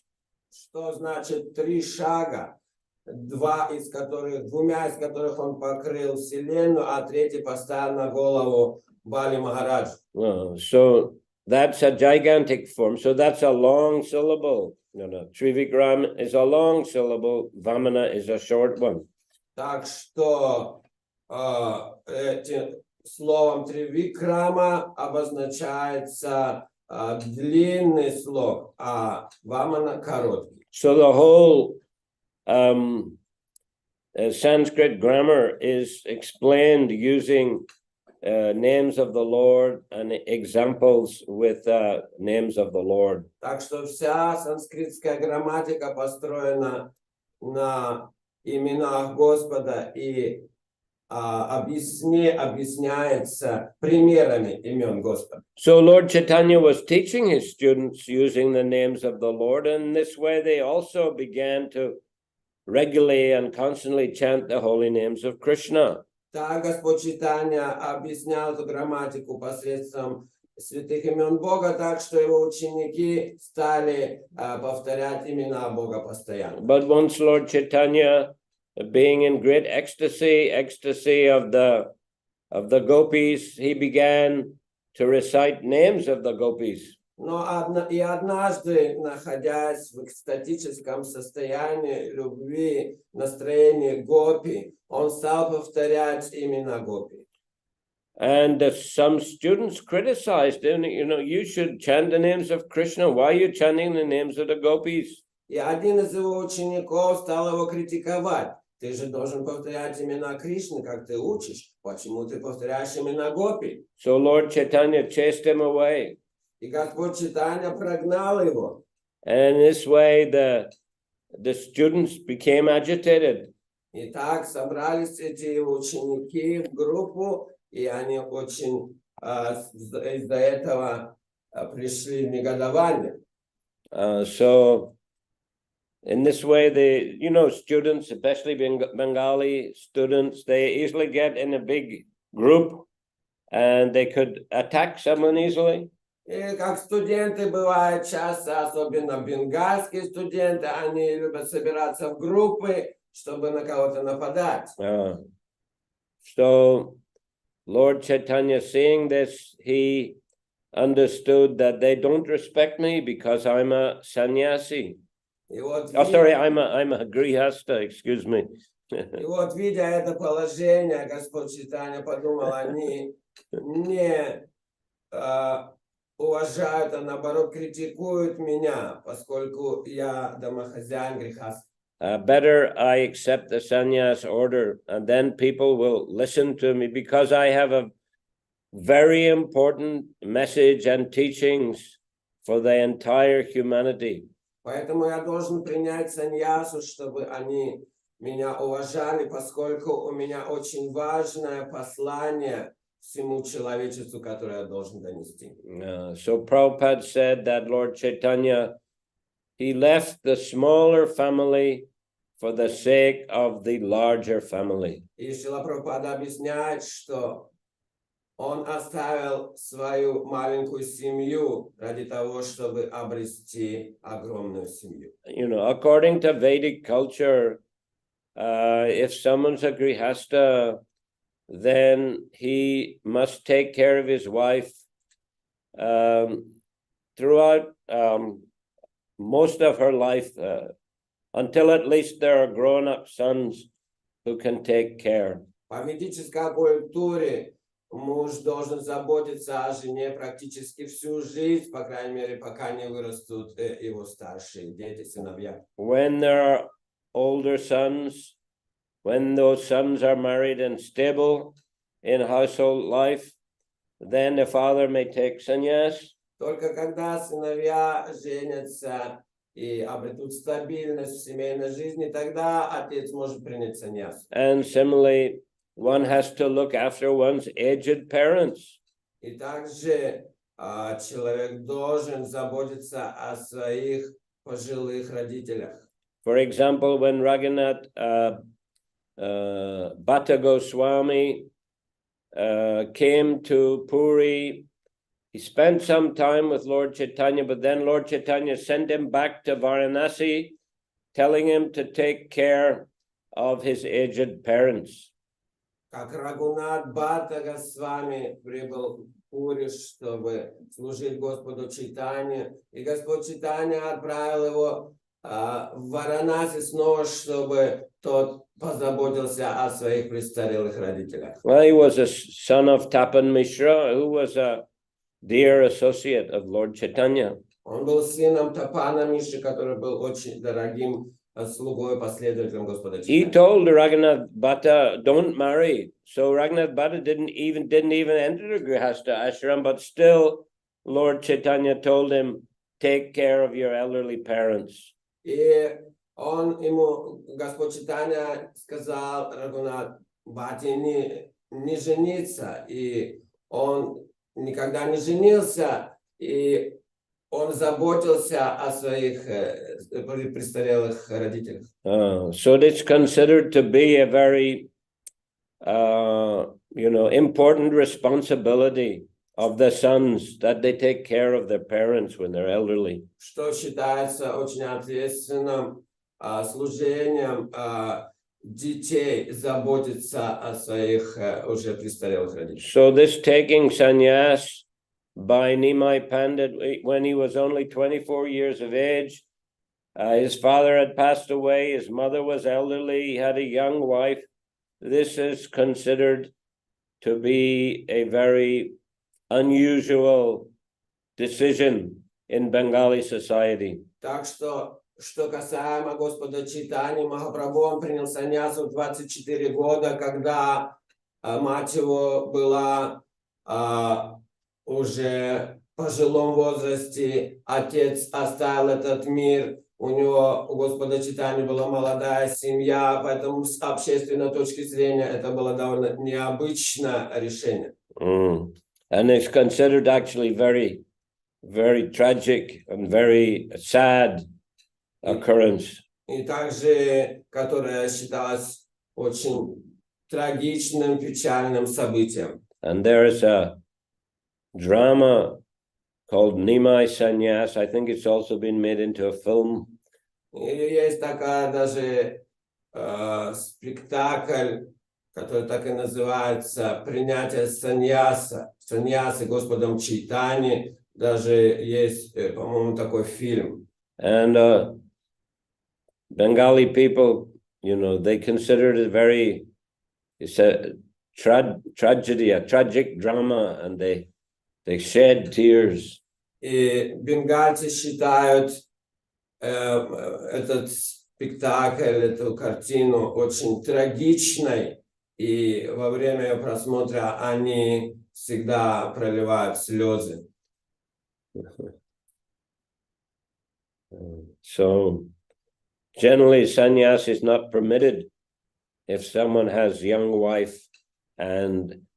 [SPEAKER 2] Что значит 3 шага? Двумя из которых он покрыл вселенную, а третий поставил на голову Бали Махараджа.
[SPEAKER 1] So that's a gigantic form. So that's a long syllable. Trivikram is a long syllable. Vamana is a short one.
[SPEAKER 2] Так что этим словом Тривикрама обозначается длинный слог, а Вамана короткий.
[SPEAKER 1] So the whole Sanskrit grammar is explained using names of the Lord and examples with names of the Lord.
[SPEAKER 2] Так что вся санскритская грамматика построена на именах Господа и объясняется примерами имен Господа.
[SPEAKER 1] So Lord Chaitanya was teaching his students using the names of the Lord, and in this way they also began to regularly and constantly chant the holy names of Krishna.
[SPEAKER 2] Так Господь Чайтанья объяснял эту грамматику посредством святых имен Бога, так что его ученики стали повторять имена Бога постоянно.
[SPEAKER 1] But once Lord Chaitanya, being in great ecstasy of the gopis, he began to recite names of the gopis.
[SPEAKER 2] Но однажды, находясь в экстатическом состоянии любви, настроении гопи, он стал повторять имена гопи.
[SPEAKER 1] And some students criticized him, you should chant the names of Krishna. Why are you chanting the names of the gopis?
[SPEAKER 2] И один из его учеников стал его критиковать. Ты же должен повторять имена Кришны, как ты учишь. Почему ты повторяешь имена гопи?
[SPEAKER 1] So Lord Chaitanya chased him away.
[SPEAKER 2] И Господь Чайтанья прогнал его.
[SPEAKER 1] And in this way, the students became agitated.
[SPEAKER 2] И так собрались эти его ученики в группу, и они очень из-за этого пришли в негодование.
[SPEAKER 1] So in this way, students, especially Bengali students, they easily get in a big group and they could attack someone easily.
[SPEAKER 2] И как студенты бывает часто, особенно бенгальские студенты, они любят собираться в группы, чтобы на кого-то нападать.
[SPEAKER 1] So Lord Chaitanya, seeing this, he understood that they don't respect me because I'm a sannyasi. I'm a grihasta, excuse me.
[SPEAKER 2] И вот, видя это положение, Господь Чайтанья подумал, они не уважают, а наоборот критикуют меня, поскольку я домохозяин грехаст.
[SPEAKER 1] Better I accept the sannyas order, and then people will listen to me because I have a very important message and teachings for the entire humanity.
[SPEAKER 2] Поэтому я должен принять саньясу, чтобы они меня уважали, поскольку у меня очень важное послание всему человечеству, которое я должен донести.
[SPEAKER 1] So Prabhupada said that Lord Chaitanya, he left the smaller family for the sake of the larger family.
[SPEAKER 2] И Шрила Прабхупада объясняет, что он оставил свою маленькую семью ради того, чтобы обрести огромную семью.
[SPEAKER 1] According to Vedic culture, if someone's a grihasta, then he must take care of his wife throughout most of her life, until at least there are grown-up sons who can take care.
[SPEAKER 2] По ведической культуре муж должен заботиться о жене практически всю жизнь, по крайней мере, пока не вырастут его старшие дети, сыновья.
[SPEAKER 1] When there are older sons, when those sons are married and stable in household life, then the father may take sannyas.
[SPEAKER 2] Только когда сыновья женятся и обретут стабильность в семейной жизни, тогда отец может принять саньяс.
[SPEAKER 1] And similarly, one has to look after one's aged parents.
[SPEAKER 2] И также человек должен заботиться о своих пожилых родителях.
[SPEAKER 1] For example, when Raghunath Bhatta Goswami came to Puri, he spent some time with Lord Chaitanya, but then Lord Chaitanya sent him back to Varanasi, telling him to take care of his aged parents.
[SPEAKER 2] Как Рагунат Бхатта Госвами прибыл в Пури, чтобы служить Господу Чайтанье, и Господь Чайтанья отправил его в Варанаси снова, чтобы тот позаботился о своих престарелых родителях.
[SPEAKER 1] Well, he was a son of Tapan Mishra, who was a dear associate of Lord Chaitanya.
[SPEAKER 2] Он был сыном Тапана Миши, который был очень дорогим слугой, последователем Господа
[SPEAKER 1] He
[SPEAKER 2] Чайтаньи.
[SPEAKER 1] told Raghunath Bhatta, don't marry. So Raghunath Bhatta didn't even enter the Grihastha ashram, but still Lord Chaitanya told him, take care of your elderly parents.
[SPEAKER 2] И он ему, Господь Чайтанья сказал, Рагунат, Бати не жениться, и он никогда не женился, и он заботился о своих престарелых родителях.
[SPEAKER 1] So it's considered to be a very, important responsibility of the sons that they take care of their parents when they're elderly.
[SPEAKER 2] Что считается очень ответственным служением детей заботиться о своих уже престарелых родителях.
[SPEAKER 1] So this taking sannyas by Nimai Pandit when he was only 24 years of age, his father had passed away, his mother was elderly, he had a young wife. This is considered to be a very unusual decision in Bengali society.
[SPEAKER 2] Так что касаемо Господа Чайтаньи Махапрабху, он принял саньясу в 24 года, когда мать его была уже в пожилом возрасте, отец оставил этот мир, у Господа Чайтаньи была молодая семья, поэтому с общественной точки зрения это было довольно необычное решение.
[SPEAKER 1] And it's considered actually very, very tragic and very sad occurrence.
[SPEAKER 2] И также, которое считалось очень трагичным, печальным событием.
[SPEAKER 1] And there is a drama called Nimai Sannyas. I think it's also been made into a film.
[SPEAKER 2] И есть такая даже спектакль, который так и называется «Принятие саньясы Господом Чайтаньи». Даже есть, по-моему, такой фильм.
[SPEAKER 1] And Bengali people, they consider it it's a tragedy, a tragic drama, and they shed tears.
[SPEAKER 2] И бенгальцы считают этот спектакль, эту картину очень трагичной, и во время ее просмотра они всегда проливают слезы.
[SPEAKER 1] So generally sannyas is not permitted if someone has young wife and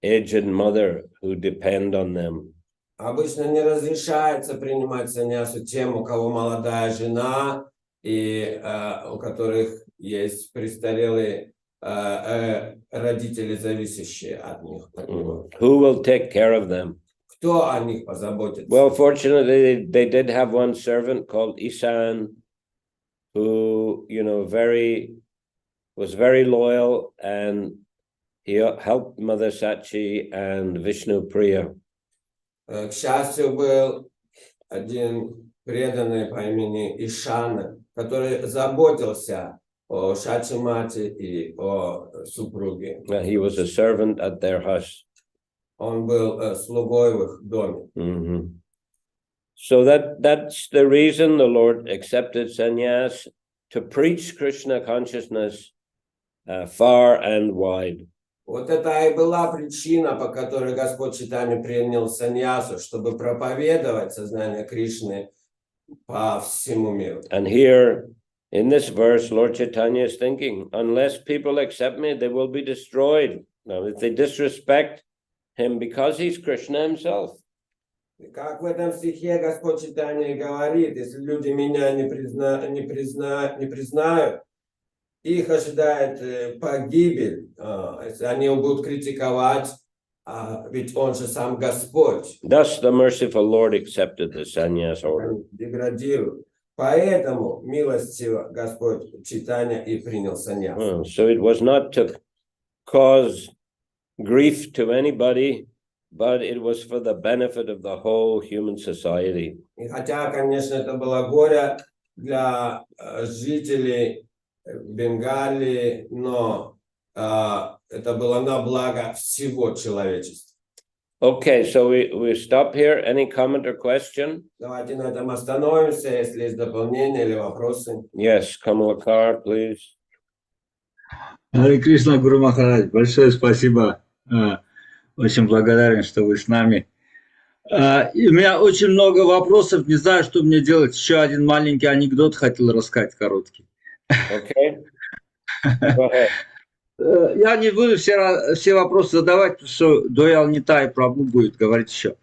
[SPEAKER 1] aged mother who depend on them.
[SPEAKER 2] Обычно не разрешается принимать саньясу тем, у кого молодая жена и у которых есть престарелые родители, зависящие от них.
[SPEAKER 1] Who will take care of them?
[SPEAKER 2] Кто о них позаботится?
[SPEAKER 1] Well, fortunately, they did have one servant called Isan, who, was very loyal, and he helped Mother Sachi and Vishnu Priya.
[SPEAKER 2] К счастью, был один преданный по имени Ишана, который заботился о Шачи-мати и о супруге.
[SPEAKER 1] He was a servant at their house.
[SPEAKER 2] Он был слугой в их доме.
[SPEAKER 1] Mm-hmm. So that's the reason the Lord accepted sannyas, to preach Krishna consciousness far and wide.
[SPEAKER 2] Вот это и была причина, по которой Господь Чайтанья принял саньясу, чтобы проповедовать сознание Кришны по всему миру.
[SPEAKER 1] And here in this verse, Lord Chaitanya is thinking, unless people accept me, they will be destroyed. Now, if they disrespect him because he's Krishna himself.
[SPEAKER 2] Как в этом стихе Господь Чайтанья говорит, если люди меня не признают, их ожидает погибель, если они будут критиковать, ведь он же сам Господь.
[SPEAKER 1] Thus the merciful Lord accepted the sannyas order.
[SPEAKER 2] Деградирует. Поэтому милостиво Господь Чайтанья и принял саньяс.
[SPEAKER 1] So it was not to cause grief to anybody, but it was for the benefit of the whole human society.
[SPEAKER 2] И хотя, конечно, это было горе для жителей Бенгалии, но это было на благо всего человечества.
[SPEAKER 1] Okay, so we stop here. Any comment or question?
[SPEAKER 2] Давайте на этом остановимся, если есть дополнения или вопросы.
[SPEAKER 1] Yes, Kamalakar, please.
[SPEAKER 4] Харе Кришна, Гуру Махарадж, большое спасибо. Очень благодарен, что вы с нами. И у меня очень много вопросов, не знаю, что мне делать. Еще один маленький анекдот хотел рассказать, короткий.
[SPEAKER 1] Okay. Go ahead.
[SPEAKER 4] Я не буду все вопросы задавать, потому что Доял Нитай Прабху будет говорить еще.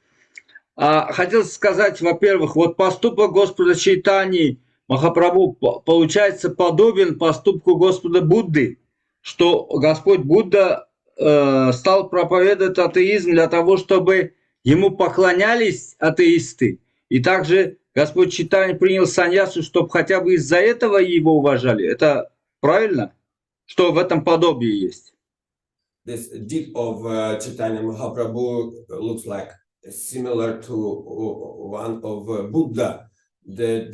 [SPEAKER 4] Хотел сказать, во-первых, вот поступок Господа Чайтаньи Махапрабху получается подобен поступку Господа Будды, что Господь Будда стал проповедовать атеизм для того, чтобы ему поклонялись атеисты. И также Господь Чайтанья принял саньясу, чтобы хотя бы из-за этого его уважали. Это правильно? Что в этом подобие есть?
[SPEAKER 2] This deed of Chaitanya Mahaprabhu looks like similar to one of Buddha, that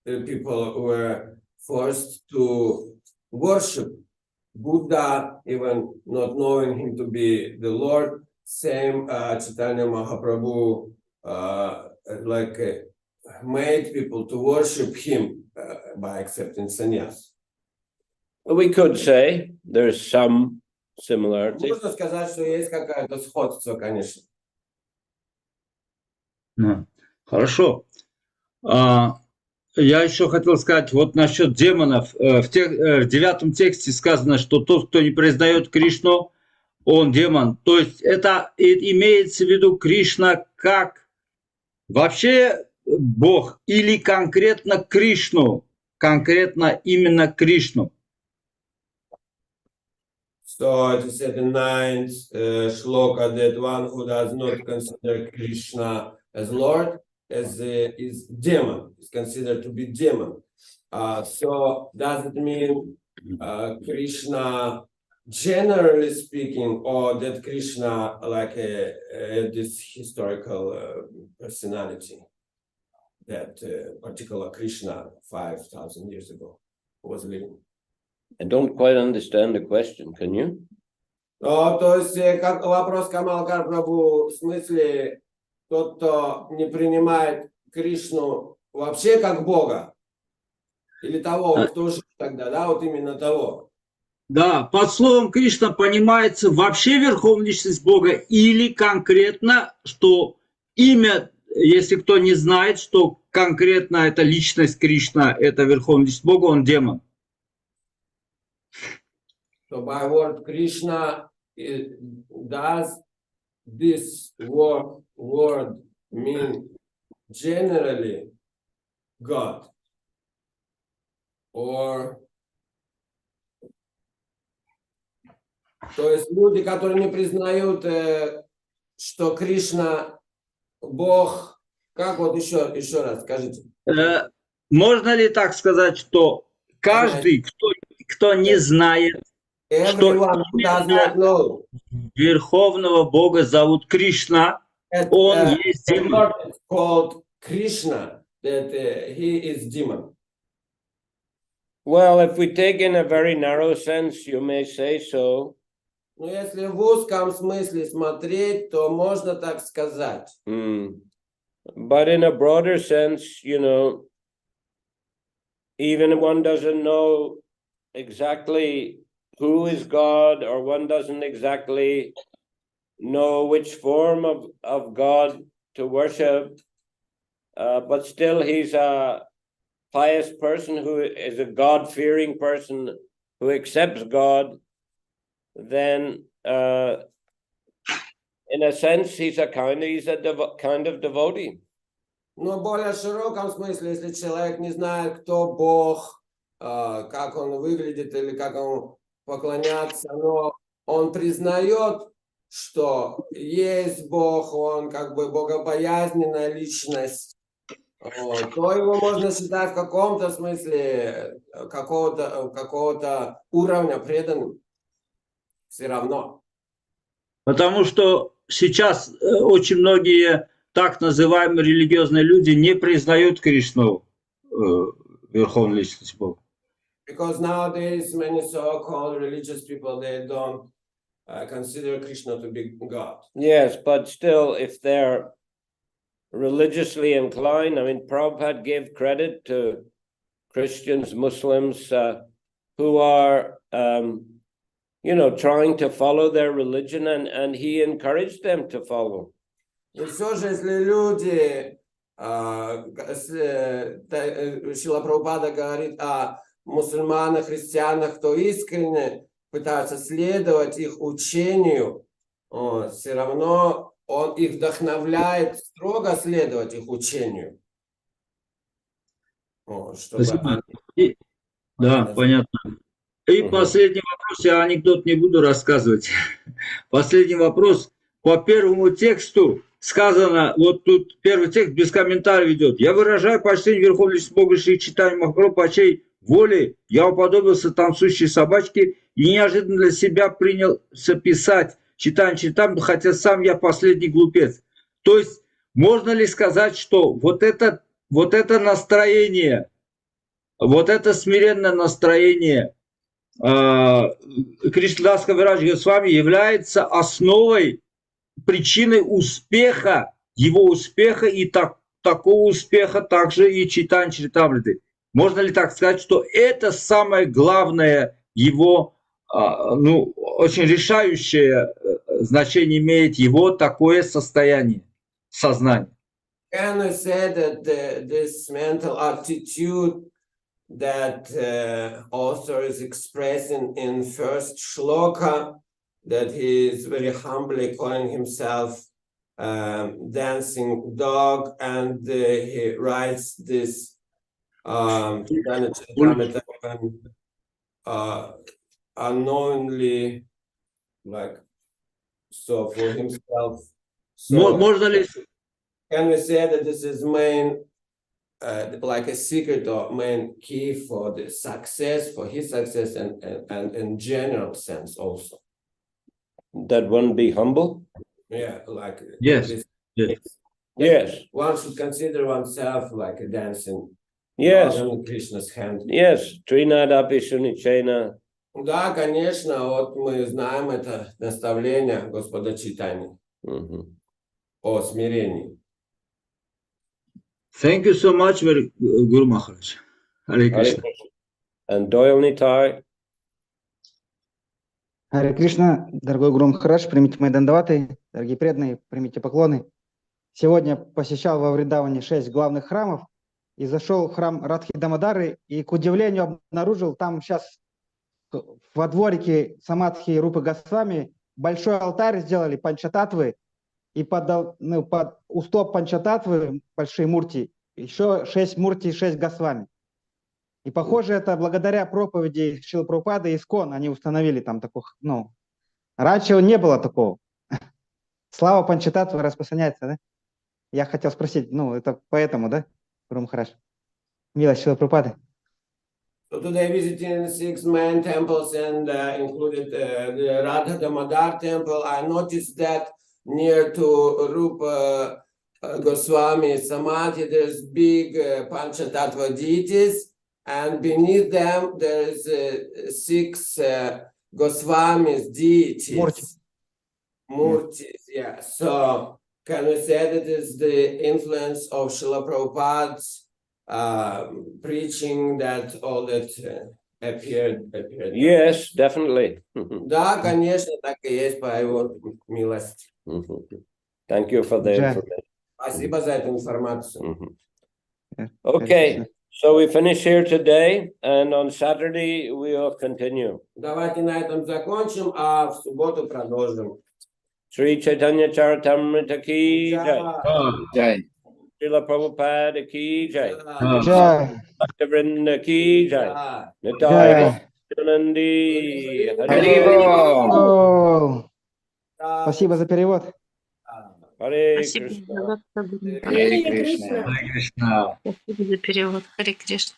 [SPEAKER 2] the people were forced to worship Buddha, even not knowing him to be the Lord. Same Chaitanya Mahaprabhu made people to worship him by accepting sannyas.
[SPEAKER 1] We could say there's some similarity.
[SPEAKER 2] Можно сказать, что есть какое-то сходство, конечно.
[SPEAKER 4] Хорошо. Я еще хотел сказать, вот насчет демонов. В 9 тексте сказано, что тот, кто не признает Кришну, он демон. То есть это имеется в виду Кришна как вообще Бог или конкретно Кришну, конкретно именно Кришну.
[SPEAKER 2] So it is said in 9th shloka that one who does not consider Krishna as Lord is demon, is considered to be demon. So does it mean Krishna generally speaking, or that Krishna like this historical personality, that particular Krishna 5,000 years ago was living?
[SPEAKER 1] I don't quite understand the question. Can you?
[SPEAKER 2] То есть, как вопрос Камалкар Прабху, в смысле, тот, кто не принимает Кришну вообще как Бога, или того, кто жив тогда, да, вот именно того.
[SPEAKER 4] Да, под словом Кришна понимается вообще верховная личность Бога или конкретно, что имя, если кто не знает, что конкретно эта личность Кришна, это верховная личность Бога, он демон.
[SPEAKER 2] So by word Krishna, does this word mean generally God? Or то есть люди, которые не признают, что Кришна Бог, как вот еще раз скажите?
[SPEAKER 4] Можно ли так сказать, что каждый, кто не знает, что верховного Бога зовут Кришна, он есть демон?
[SPEAKER 2] Called Krishna, that he is demon.
[SPEAKER 1] Well, if we take in a very narrow sense, you may say so.
[SPEAKER 2] Ну, если в узком смысле смотреть, то можно так сказать.
[SPEAKER 1] But in a broader sense, you know, even one doesn't know exactly who is God, or one doesn't exactly know which form of God to worship, but still he's a pious person who is a God-fearing person who accepts God, then in a sense he's a kind of devotee.
[SPEAKER 2] Но в более широком смысле, если человек не знает, кто Бог, как он выглядит или как он поклоняться, но он признает, что есть Бог, он как бы богобоязненная личность, то его можно считать в каком-то смысле какого-то уровня преданным. Все равно.
[SPEAKER 4] Потому что сейчас очень многие так называемые религиозные люди не признают Кришну верховной личностью Бога.
[SPEAKER 2] Because nowadays many so-called religious people, they don't consider Krishna to be God.
[SPEAKER 1] Yes, but still, if they're religiously inclined, I mean, Prabhupada gave credit to Christians, Muslims who are, trying to follow their religion, and he encouraged them to follow.
[SPEAKER 2] И все же, если люди, Шрила Прабхупада говорит о мусульманах, христианах, кто искренне пытаются следовать их учению, все равно он их вдохновляет строго следовать их учению. Чтобы
[SPEAKER 4] Спасибо.
[SPEAKER 2] они...
[SPEAKER 4] Да, понятно. И последний вопрос, я анекдот не буду рассказывать. Последний вопрос. По первому тексту сказано, вот тут первый текст без комментариев идет. Я выражаю почтение Верховной Бога Шри Чайтаньи Махапрабху, по чьей воле я уподобился танцующей собачке и неожиданно для себя принялся писать Чайтанья Чаритамриту, хотя сам я последний глупец. То есть можно ли сказать, что вот это настроение, вот это смиренное настроение Кришнадас Кавирадж Госвами является основой, причиной успеха, его успеха и такого успеха также и Чайтаньи Чаритамриты. Можно ли так сказать, что это самое главное его, очень решающее значение имеет его такое состояние сознания?
[SPEAKER 2] Can I say that this mental attitude that author is expressing in first shloka, that he is very humbly calling himself dancing dog, and he writes this unknowingly, like, so for himself. So,
[SPEAKER 4] можно ли...
[SPEAKER 2] Can we say that this is main, like a secret or main key for the success, for his success, and in general sense also?
[SPEAKER 1] That one be humble?
[SPEAKER 2] Yeah, like
[SPEAKER 4] yes.
[SPEAKER 1] Yes.
[SPEAKER 2] One should consider oneself like a dancing.
[SPEAKER 1] Yes.
[SPEAKER 2] In Krishna's hand.
[SPEAKER 1] Yes. Trinadapi Sunichena.
[SPEAKER 2] Да, конечно, вот мы знаем это наставление Господа Чайтаньи о смирении.
[SPEAKER 4] Thank you so much, Guru Maharaj. Hare Krishna.
[SPEAKER 1] And Doyle Nitai.
[SPEAKER 5] Харе Кришна, дорогой Гуру Махарадж, примите мои дандаваты, дорогие преданные, примите поклоны. Сегодня посещал во Вриндаване 6 главных храмов и зашел в храм Радхи Дамодары и, к удивлению, обнаружил там сейчас во дворике Самадхи Рупы Госвами большой алтарь сделали, панчататвы, и под у стоп панчататвы, большие мурти, еще 6 мурти и 6 Госвами. И похоже, это благодаря проповеди Шрилы Прабхупады и Искон они установили там таких, раньше не было такого. Слава панчататвы распространяется, да? Я хотел спросить, это поэтому, да, Гуру Махарадж? Милость Шрилы Прабхупады.
[SPEAKER 2] So today visiting 6 main temples and included the Radha Damodar temple. I noticed that near to Rupa Goswami Samadhi, there's big Panchatattva deities, and beneath them there is 6 Goswamis deities. Murtis, yeah. So can we say that is the influence of Srila Prabhupada's preaching that all that appeared?
[SPEAKER 1] Yes, definitely.
[SPEAKER 2] Да, конечно, так и есть по его милости.
[SPEAKER 1] Thank you for the information.
[SPEAKER 2] Спасибо за эту информацию.
[SPEAKER 1] Okay, so we finish here today, and on Saturday we'll continue.
[SPEAKER 2] Давайте на этом закончим, а в субботу продолжим.
[SPEAKER 1] Шри Чайтанья Чаритамрита ki jai. Srila Prabhupada ki jai.
[SPEAKER 5] Jai.
[SPEAKER 1] Bhaktivinoda ki jai.
[SPEAKER 5] Jai.
[SPEAKER 1] Nitai Nandi.
[SPEAKER 5] Харибол. Спасибо за перевод.
[SPEAKER 1] Hare
[SPEAKER 6] Спасибо
[SPEAKER 1] Krishna.
[SPEAKER 6] Харе Кришна.
[SPEAKER 4] Hare Krishna.
[SPEAKER 6] Спасибо за перевод. Харе Кришна.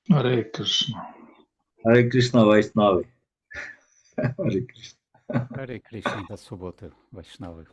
[SPEAKER 7] Харе Кришна.
[SPEAKER 4] Hare Krishna, Вайшнавы. Hare Krishna.
[SPEAKER 3] Харе Кришна, до субботы, Вайшнавы.